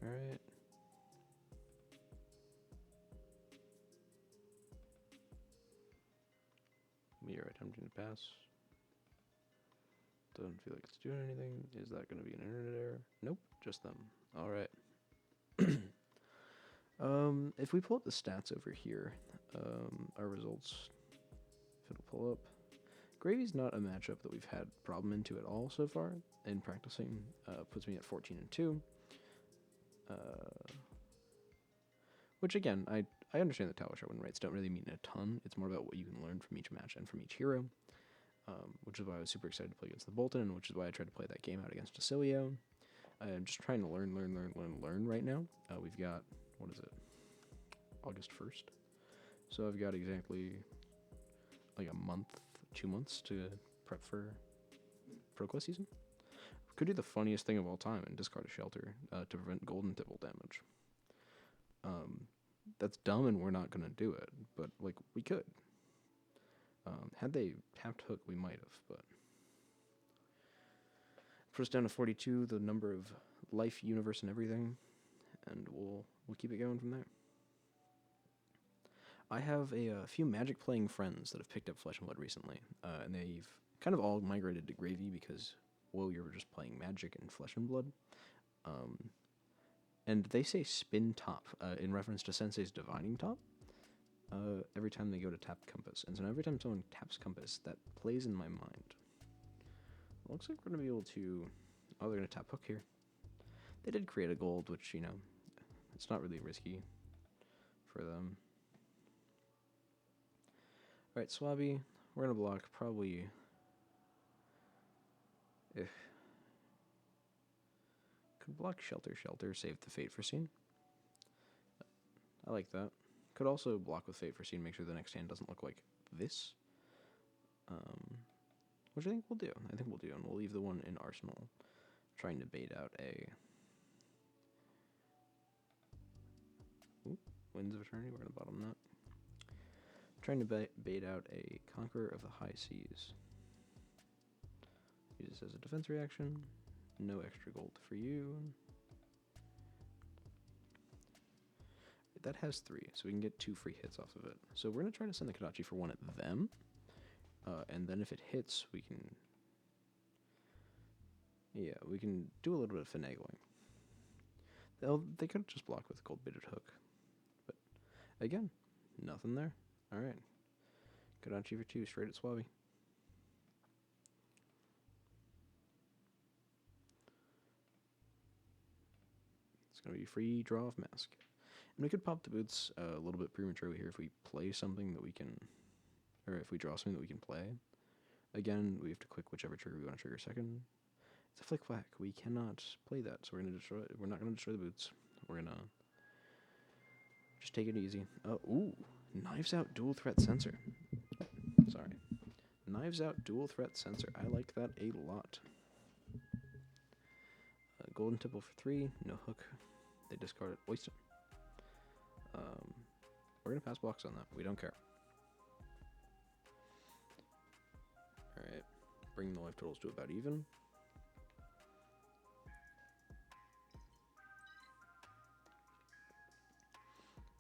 Alright. We are attempting to pass. Doesn't feel like it's doing anything. Is that going to be an internet error? Nope, just them. Alright. If we pull up the stats over here, our results, if it'll pull up. Gravy's not a matchup that we've had problem into at all so far in practicing. Puts me at 14-2. Which again, I understand that Talishar win rates don't really mean a ton. It's more about what you can learn from each match and from each hero. Which is why I was super excited to play against the Boltyn, and which is why I tried to play that game out against Oscilio. I'm just trying to learn right now. We've got, what is it? August 1st. So I've got exactly like a month, 2 months to prep for Proquest season. Could do the funniest thing of all time and discard a shelter to prevent golden tipple damage. That's dumb and we're not going to do it, but like we could. Had they tapped hook, we might have, but put us down to 42, the number of life, universe, and everything, and we'll keep it going from there. I have a few Magic playing friends that have picked up Flesh and Blood recently, and they've kind of all migrated to Gravy because, well, you're just playing Magic and Flesh and Blood. And they say spin top in reference to Sensei's Divining Top every time they go to tap Compass. And so every time someone taps Compass, that plays in my mind. Looks like we're going to be able to... Oh, they're going to tap Hook here. They did create a gold, which, you know, it's not really risky for them. Alright, Swabby, we're going to block probably... Could block Shelter, save the Fate Foreseen. I like that. Could also block with Fate Foreseen, make sure the next hand doesn't look like this. Which I think we'll do. And we'll leave the one in Arsenal, trying to bait out a... Ooh, Winds of Eternity, we're going to bottom that. Trying to bait out a Conqueror of the High Seas. Use this as a defense reaction. No extra gold for you. That has 3, so we can get 2 free hits off of it. So we're going to try to send the Kodachi for 1 at them. And then if it hits, we can... Yeah, we can do a little bit of finagling. They could just block with Gold-Bitted Hook. But, again, nothing there. Alright. Kodachi for 2, straight at Suave. It's going to be free draw of Mask. And we could pop the boots a little bit prematurely here if we play something that we can... Or if we draw something that we can play. Again, we have to click whichever trigger we want to trigger second. It's a flick flack. We cannot play that, so we're going to destroy it. We're not going to destroy the boots. We're going to just take it easy. Oh, ooh. Knives Out Dual Threat Sensor. Sorry. Knives Out Dual Threat Sensor. I like that a lot. Golden Tipple for 3. No hook. They discarded Oyster. We're going to pass blocks on that. We don't care. Alright. Bring the life totals to about even.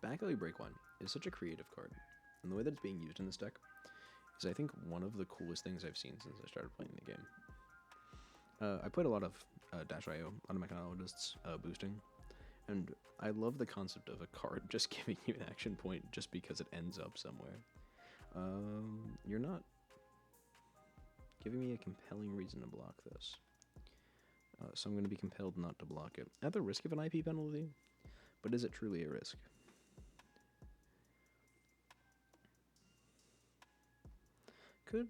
Back Alley Break One is such a creative card. And the way that it's being used in this deck is, I think, one of the coolest things I've seen since I started playing the game. I played a lot of Dash.io, a lot of mechanologists boosting. And I love the concept of a card just giving you an action point just because it ends up somewhere. You're not giving me a compelling reason to block this. So I'm going to be compelled not to block it. At the risk of an IP penalty, but is it truly a risk? Could,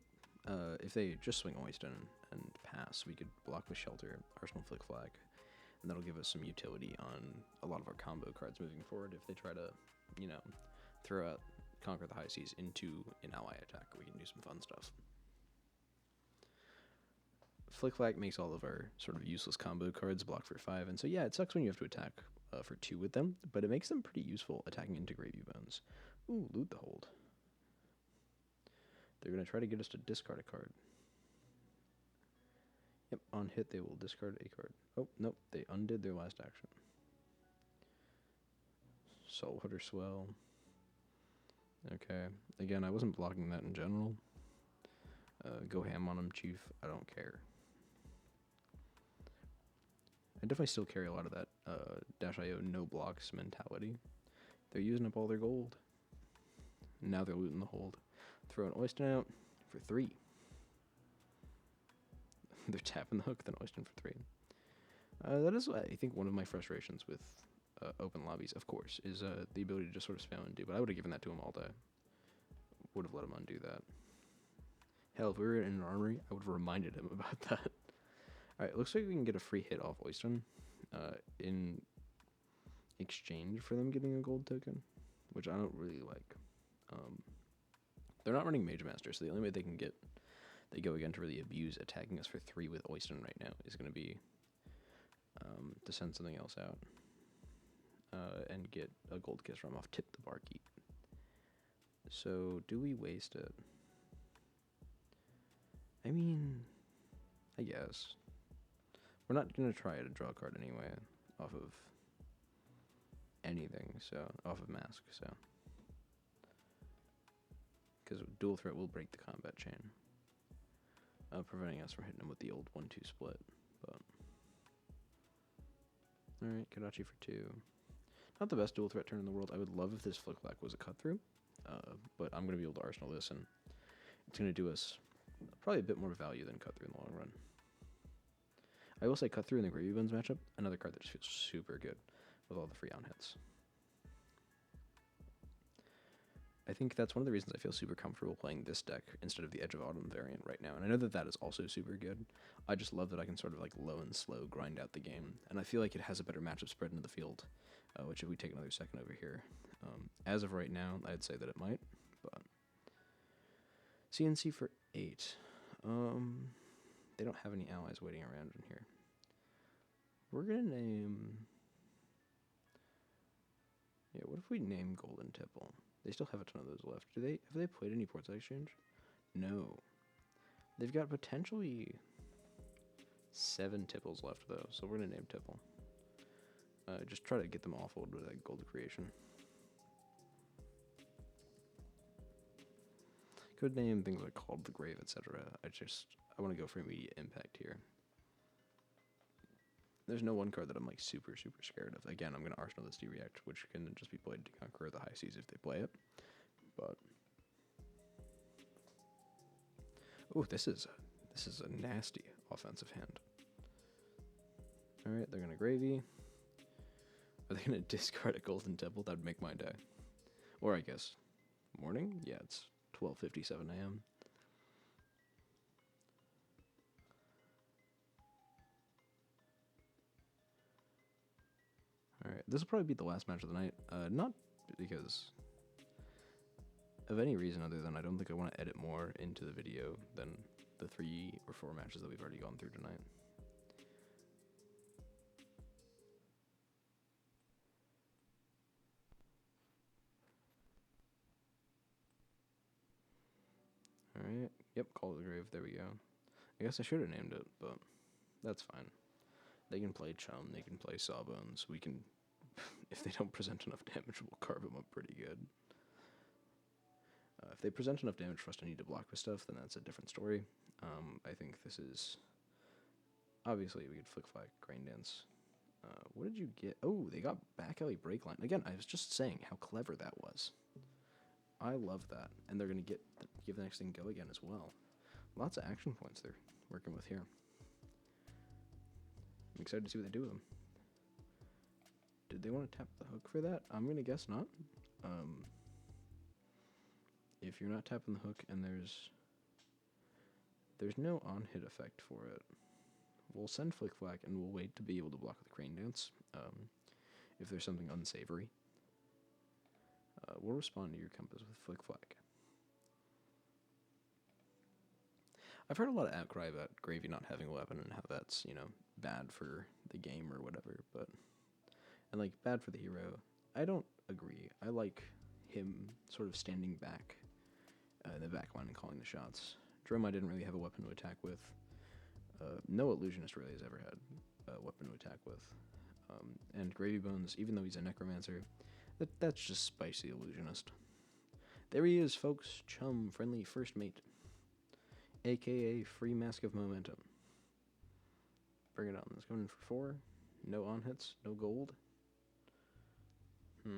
if they just swing Oyster and pass, we could block with Shelter, Arsenal Flick Flag, and that'll give us some utility on a lot of our combo cards moving forward. If they try to, you know, throw out Conquer the High Seas into an ally attack, we can do some fun stuff. Flick Flag makes all of our sort of useless combo cards block for 5, and so yeah, it sucks when you have to attack for 2 with them, but it makes them pretty useful attacking into Gravy Bones. Ooh, Loot the Hold. They're going to try to get us to discard a card. Yep, on hit they will discard a card. Oh, nope, they undid their last action. Saltwater Swell. Okay, again, I wasn't blocking that in general. Go ham on them, Chief. I don't care. I definitely still carry a lot of that Dash.io no blocks mentality. They're using up all their gold. Now they're looting the hold. Throw an Oyster out for 3. They're tapping the hook, then Oyster for 3. That is, I think, one of my frustrations with open lobbies, of course, is the ability to just sort of spam and do. But I would have given that to him all day. Would have let him undo that. Hell, if we were in an armory, I would have reminded him about that. Alright, looks like we can get a free hit off Oyster in exchange for them getting a gold token, which I don't really like. They're not running Mage Master, so the only way they go again to really abuse attacking us for 3 with Oyster right now is going to be to send something else out and get a gold kiss from off Tip the Barkeep. So, do we waste it? I mean, I guess. We're not going to try to draw a card anyway off of anything, so, off of Mask, so. Because dual threat will break the combat chain, preventing us from hitting him with the old 1-2 split. But alright, Kodachi for 2. Not the best dual threat turn in the world. I would love if this Flick Flack was a cut through, but I'm going to be able to Arsenal this, and it's going to do us probably a bit more value than cut through in the long run. I will say cut through in the Gravy Bones matchup, another card that just feels super good with all the free on hits. I think that's one of the reasons I feel super comfortable playing this deck instead of the Edge of Autumn variant right now. And I know that that is also super good. I just love that I can sort of like low and slow grind out the game. And I feel like it has a better matchup spread into the field, which if we take another second over here, as of right now, I'd say that it might. But CNC for 8. They don't have any allies waiting around in here. We're going to name... Yeah, what if we name Golden Tipple? They still have a ton of those left. Have they played any Portside Exchange? No. They've got potentially 7 Tipples left, though, so we're going to name Tipple. Just try to get them offload with that Gold Creation. Could name things like Called the Grave, etc. I want to go for immediate impact here. There's no one card that I'm like super scared of. Again, I'm going to Arsenal this D-React, which can just be played to conquer the high seas if they play it. But oh, this is a nasty offensive hand. All right, they're going to Gravy. Are they going to discard a Golden Temple? That'd make my day. Or I guess morning? Yeah, it's 12:57 a.m. Alright, this will probably be the last match of the night. Not because of any reason other than I don't think I want to edit more into the video than the 3 or 4 matches that we've already gone through tonight. Alright, yep, Call to the Grave, there we go. I guess I should have named it, but that's fine. They can play Chum, they can play Sawbones, we can... if they don't present enough damage, we'll carve them up pretty good. If they present enough damage for us to need to block with stuff, then that's a different story. I think this is... Obviously, we could Flick Flag, Grain Dance. What did you get? Oh, they got Back Alley Breakline. Again, I was just saying how clever that was. I love that. And they're going to give the next thing go again as well. Lots of action points they're working with here. I'm excited to see what they do with them. Did they want to tap the hook for that? I'm going to guess not. If you're not tapping the hook and there's no on-hit effect for it, we'll send Flick Flack and we'll wait to be able to block with Crane Dance. If there's something unsavory, we'll respond to your Compass with Flick Flack. I've heard a lot of outcry about Gravy not having a weapon and how that's, bad for the game or whatever, and like bad for the hero. I don't agree. I like him sort of standing back in the back line and calling the shots. Dromai didn't really have a weapon to attack with. No illusionist really has ever had a weapon to attack with. And Gravy Bones, even though he's a necromancer, that's just spicy illusionist. There he is, folks. Chum, friendly first mate, aka free Mask of Momentum. Bring it on. Let's go in for 4. No on hits, no gold. We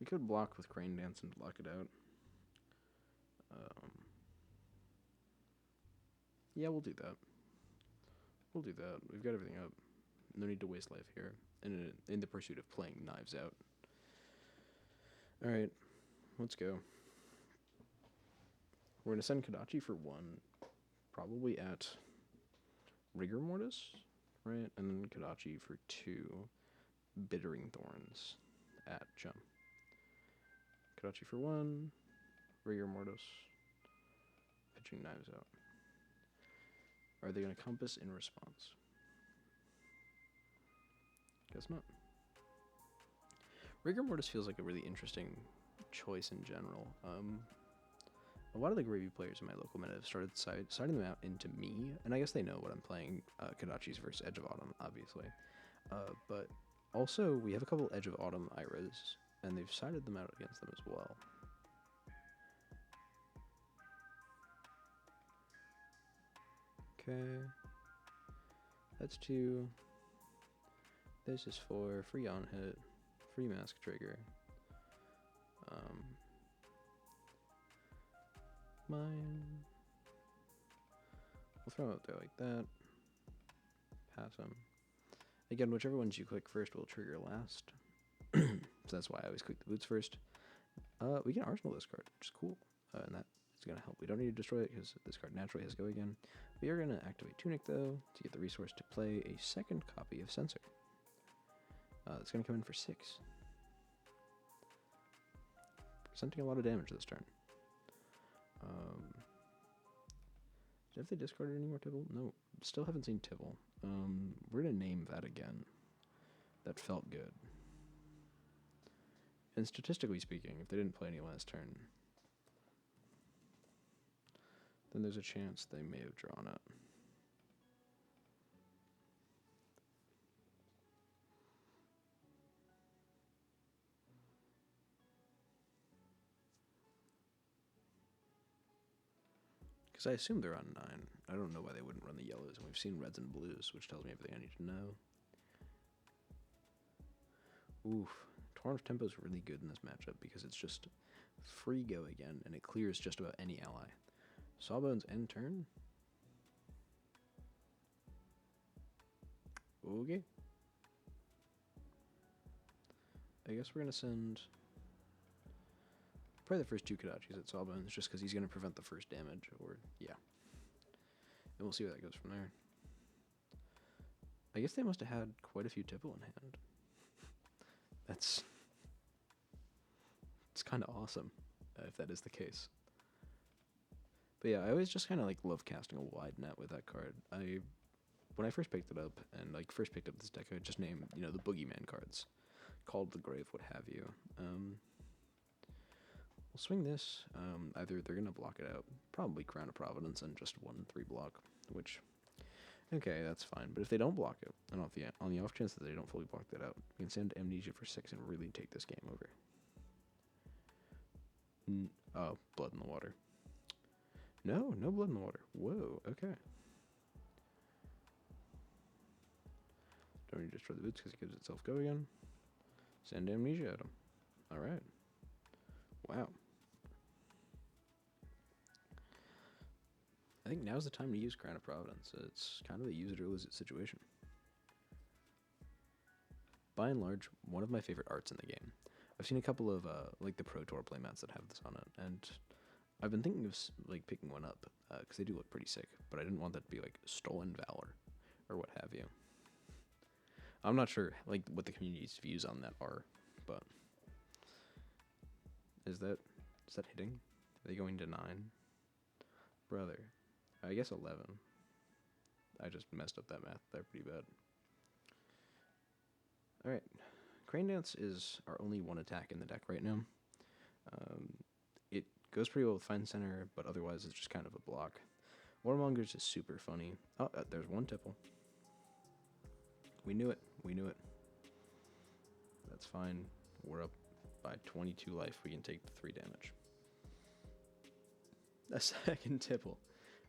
could block with Crane Dance and block it out. Yeah, we'll do that. We've got everything up. No need to waste life here. In the pursuit of playing Knives Out. Alright, let's go. We're going to send Kodachi for 1, probably at Rigor Mortis, right? And then Kodachi for 2, Bittering Thorns at Chum. Kodachi for 1, Rigor Mortis, pitching Knives Out. Are they going to Compass in response? Guess not. Rigor Mortis feels like a really interesting choice in general. A lot of the Gravy players in my local meta have started siding them out into me, and I guess they know what I'm playing. Kodachi's versus Edge of Autumn, obviously. But also, we have a couple Edge of Autumn Iras, and they've sided them out against them as well. Okay. That's 2. This is 4. Free on hit. Free mask trigger. Mine. We'll throw it out there like that. Pass them. Again, whichever ones you click first will trigger last. So so that's why I always click the boots first. We can arsenal this card, which is cool, and that is going to help. We don't need to destroy it because this card naturally has go again. We are going to activate Tunic, though, to get the resource to play a second copy of Sensor. It's going to come in for 6. Presenting a lot of damage this turn. Have they discarded any more Tibble? No, still haven't seen Tibble. We're going to name that again. That felt good. And statistically speaking, if they didn't play any last turn, then there's a chance they may have drawn it. Because I assume they're on 9. I don't know why they wouldn't run the yellows, and we've seen reds and blues, which tells me everything I need to know. Oof. Torrent's Tempo is really good in this matchup because it's just free go again, and it clears just about any ally. Sawbones end turn? Okay. I guess we're going to send probably the first 2 Kodachis at Sawbones, just because he's going to prevent the first damage, or, yeah. And we'll see where that goes from there. I guess they must have had quite a few Tipple in hand. It's kind of awesome, if that is the case. But yeah, I always just kind of like love casting a wide net with that card. When I first picked it up, and like first picked up this deck, I just named, you know, the Boogeyman cards. Called the Grave, what have you. We'll swing this. Either they're going to block it out, probably Crown of Providence and just 1/3 block, which, okay, that's fine. But if they don't block it, and on the off chance that they don't fully block that out, we can send Amnesia for 6 and really take this game over. Oh, Blood in the Water. No Blood in the Water. Whoa, okay. Don't need to destroy the boots because it gives itself go again. Send Amnesia at him. Alright. Wow. I think now's the time to use Crown of Providence. It's kind of a use it or lose it situation. By and large, one of my favorite arts in the game. I've seen a couple of like the Pro Tour playmats that have this on it, and I've been thinking of like picking one up because they do look pretty sick. But I didn't want that to be like Stolen Valor or what have you. I'm not sure like what the community's views on that are, but is that hitting? Are they going to 9? Brother, I guess 11. I just messed up that math there pretty bad. All right. Crane Dance is our only one attack in the deck right now. It goes pretty well with Fine Center, but otherwise it's just kind of a block. Warmongers is super funny. Oh, there's one Tipple. We knew it. That's fine. We're up by 22 life. We can take the 3 damage. A second Tipple.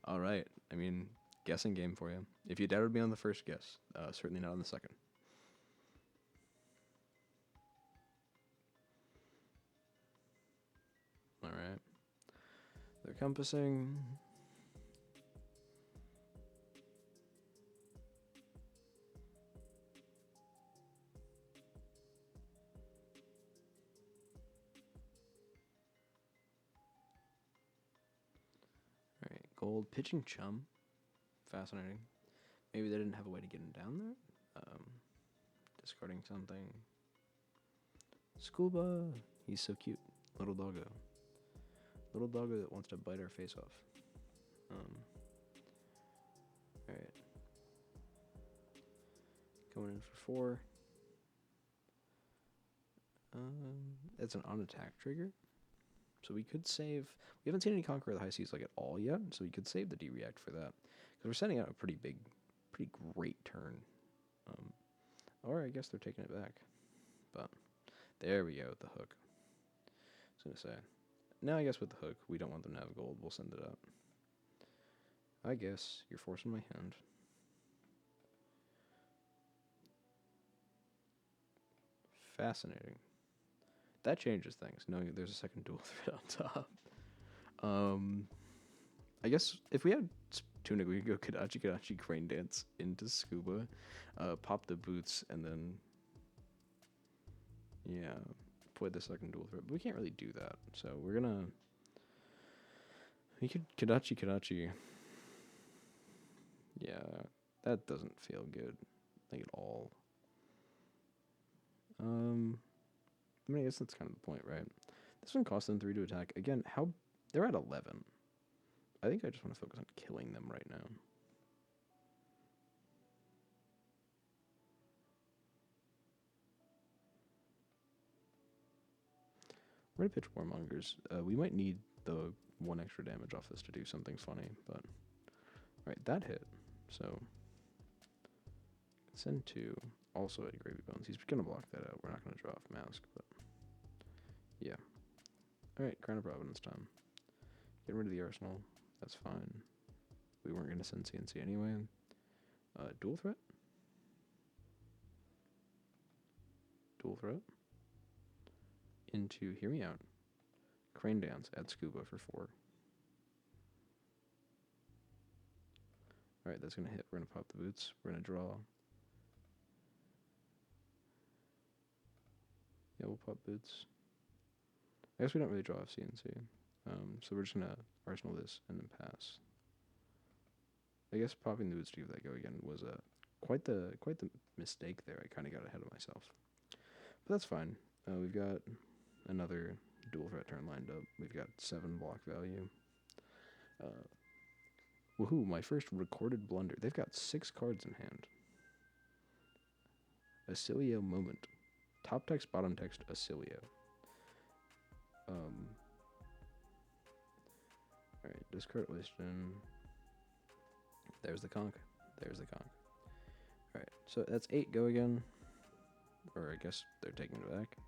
All right. I mean, guessing game for you. If you doubted me on the first guess, certainly not on the second. Alright. They're compassing. Alright, gold. Pitching Chum. Fascinating. Maybe they didn't have a way to get him down there. Discarding something. Scuba. He's so cute. Little doggo. Little doggo that wants to bite our face off. Alright. Going in for 4. It's an on-attack trigger. So we could save... We haven't seen any Conqueror of the High Seas like at all yet, so we could save the D-React for that. Because we're sending out a pretty great turn. Or I guess they're taking it back. But there we go with the hook. I was going to say... Now I guess with the hook, we don't want them to have gold. We'll send it out. I guess you're forcing my hand. Fascinating. That changes things, knowing that there's a second dual threat on top. I guess if we had Tunic, we could go Kodachi, Crane Dance into Scuba, pop the boots, and then... Yeah. avoid the second dual threat, but we can't really do that. So we're gonna... We could Kodachi. Yeah, that doesn't feel good, like, at all. I mean, I guess that's kind of the point, right? This one costs them 3 to attack. Again, they're at 11. I think I just want to focus on killing them right now. We're going to pitch Warmongers. We might need the 1 extra damage off this to do something funny, but... Alright, that hit. So... Send 2. Also at Gravy Bones. He's going to block that out. We're not going to draw off Mask, but... Yeah. Alright, Crown of Providence time. Get rid of the Arsenal. That's fine. We weren't going to send CNC anyway. Dual threat? Dual threat? Into, hear me out, Crane Dance at Scuba for 4. Alright, that's going to hit. We're going to pop the boots. We're going to draw. Yeah, we'll pop boots. I guess we don't really draw off CNC. So we're just going to Arsenal this and then pass. I guess popping the boots to give that go again was quite the mistake there. I kind of got ahead of myself. But that's fine. We've got another dual threat turn lined up. We've got 7 block value. Woohoo, my first recorded blunder. They've got 6 cards in hand. Oscilio Moment. Top text, bottom text, Oscilio. Alright, discard Wisdom. There's the conch. Alright, so that's 8 go again. Or I guess they're taking it back.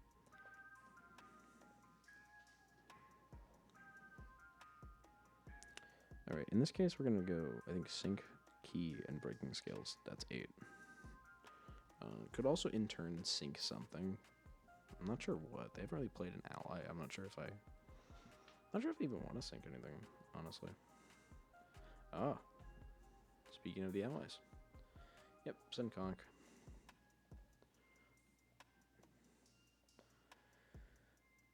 Alright, in this case we're going to go, I think, Sync, Key, and Breaking Scales. That's 8. Could also in turn sync something. I'm not sure what. They haven't really played an ally. I'm not sure if I even want to sync anything, honestly. Ah. Speaking of the allies. Yep, send conch.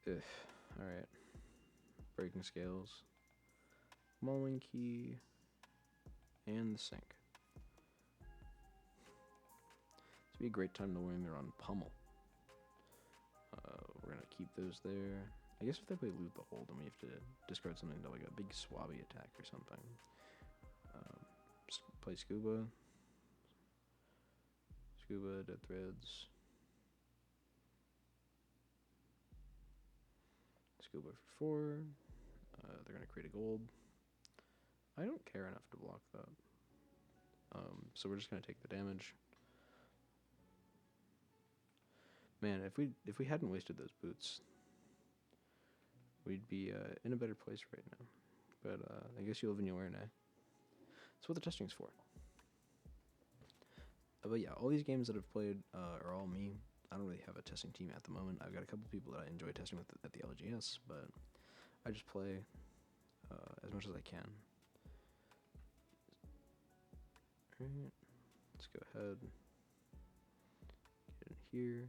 Alright. Breaking Scales. Mulling Key. And the sync. This would be a great time to learn they're on Pummel. We're going to keep those there. I guess if they play Loot the Hold, then we have to discard something to like a big swabby attack or something. Play Scuba. Dead Threads. Scuba for 4. They're going to create a gold. I don't care enough to block that. So we're just going to take the damage. Man, if we hadn't wasted those boots, we'd be in a better place right now. But I guess you live and you learn, eh? That's what the testing's for. But yeah, all these games that I've played are all me. I don't really have a testing team at the moment. I've got a couple people that I enjoy testing with at the LGS, but I just play as much as I can. Alright, let's go ahead. Get in here.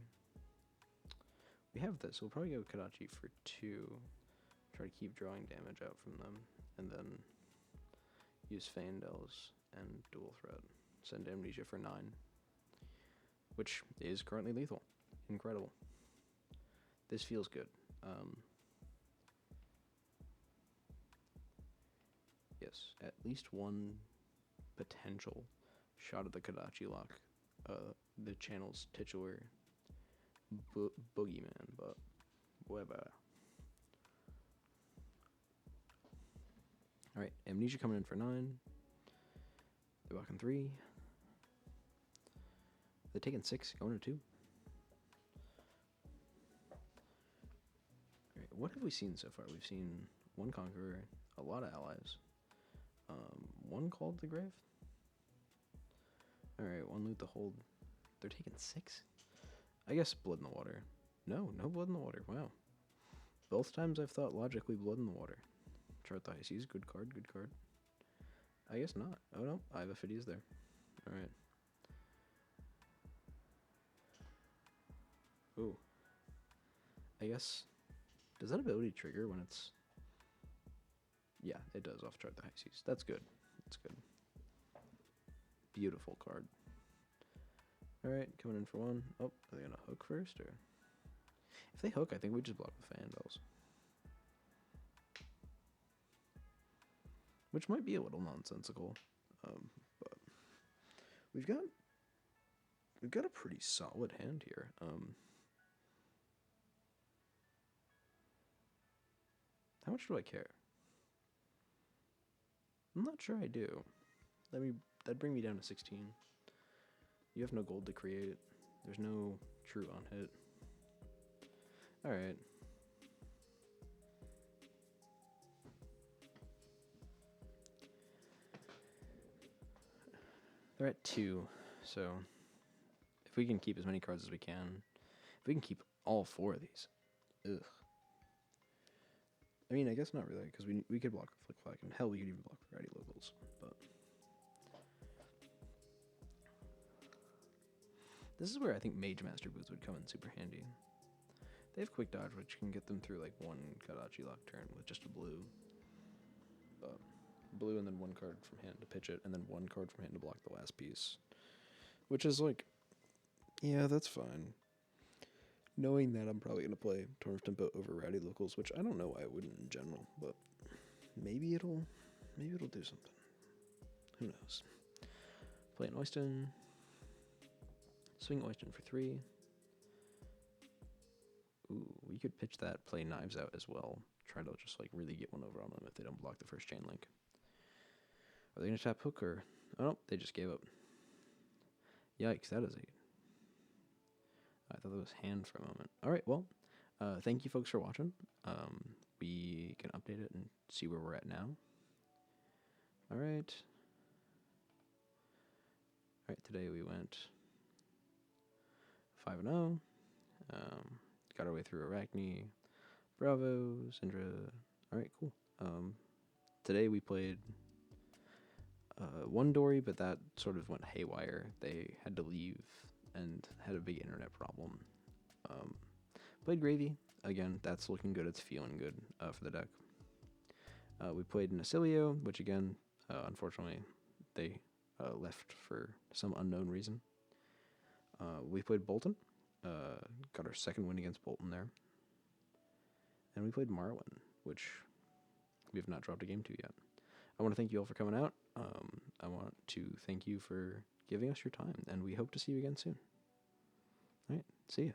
We have this. We'll probably go Kodachi for 2. Try to keep drawing damage out from them. And then use Fandels and Dual Threat. Send Amnesia for 9. Which is currently lethal. Incredible. This feels good. Yes, at least one potential shot at the Kodachi lock. The channel's titular boogeyman, but whatever. Alright, Amnesia coming in for 9. They're walking 3. They're taking 6, going to 2. Alright, what have we seen so far? We've seen 1 Conqueror, a lot of allies. 1 Called the Grave. Alright, 1 Loot the Hold. They're taking 6? I guess Blood in the Water. No Blood in the Water. Wow. Both times I've thought logically Blood in the Water. Chart the Highseas. Good card. I guess not. Oh no, I have a Phidias there. Alright. Ooh. I guess, does that ability trigger when it's... Yeah, it does off-chart the high seas. That's good. That's good. Beautiful card. Alright, coming in for one. Oh, are they going to hook first? Or if they hook, I think we just block the Fandels. Which might be a little nonsensical. But we've got a pretty solid hand here. How much do I care? I'm not sure I do. That'd bring me down to 16. You have no gold to create. There's no true on hit. Alright. They're at 2, so if we can keep as many cards as we can, if we can keep all 4 of these, ugh. I mean, I guess not really, because we could block the Flick Flag, and hell, we could even block the Rowdy Locals, but... This is where I think Mage Master Boots would come in super handy. They have Quick Dodge, which can get them through, like, one Kodachi lock turn with just a blue. Blue and then 1 card from hand to pitch it, and then 1 card from hand to block the last piece. Which is like, yeah, that's fine. Knowing that I'm probably going to play Torn of Tempo over Rowdy Locals, which I don't know why I wouldn't in general, but maybe it'll do something. Who knows? Play an Oyston. Swing Oyston for 3. Ooh, we could pitch that, play Knives Out as well. Try to just like really get one over on them if they don't block the first chain link. Are they going to tap hook or... Oh, no, they just gave up. Yikes, that is a... I thought that was hand for a moment. Alright, well, thank you folks for watching. We can update it and see where we're at now. Alright. Alright, today we went 5-0. Got our way through Arachne, Bravo, Syndra. Alright, cool. Today we played... one Dory, but that sort of went haywire. They had to leave and had a big internet problem. Played Gravy. Again, that's looking good. It's feeling good for the deck. We played an Oscilio, which again, unfortunately, they left for some unknown reason. We played Boltyn. Got our second win against Boltyn there. And we played Marlynn, which we have not dropped a game to yet. I want to thank you all for coming out. I want to thank you for giving us your time, and we hope to see you again soon. All right, see ya.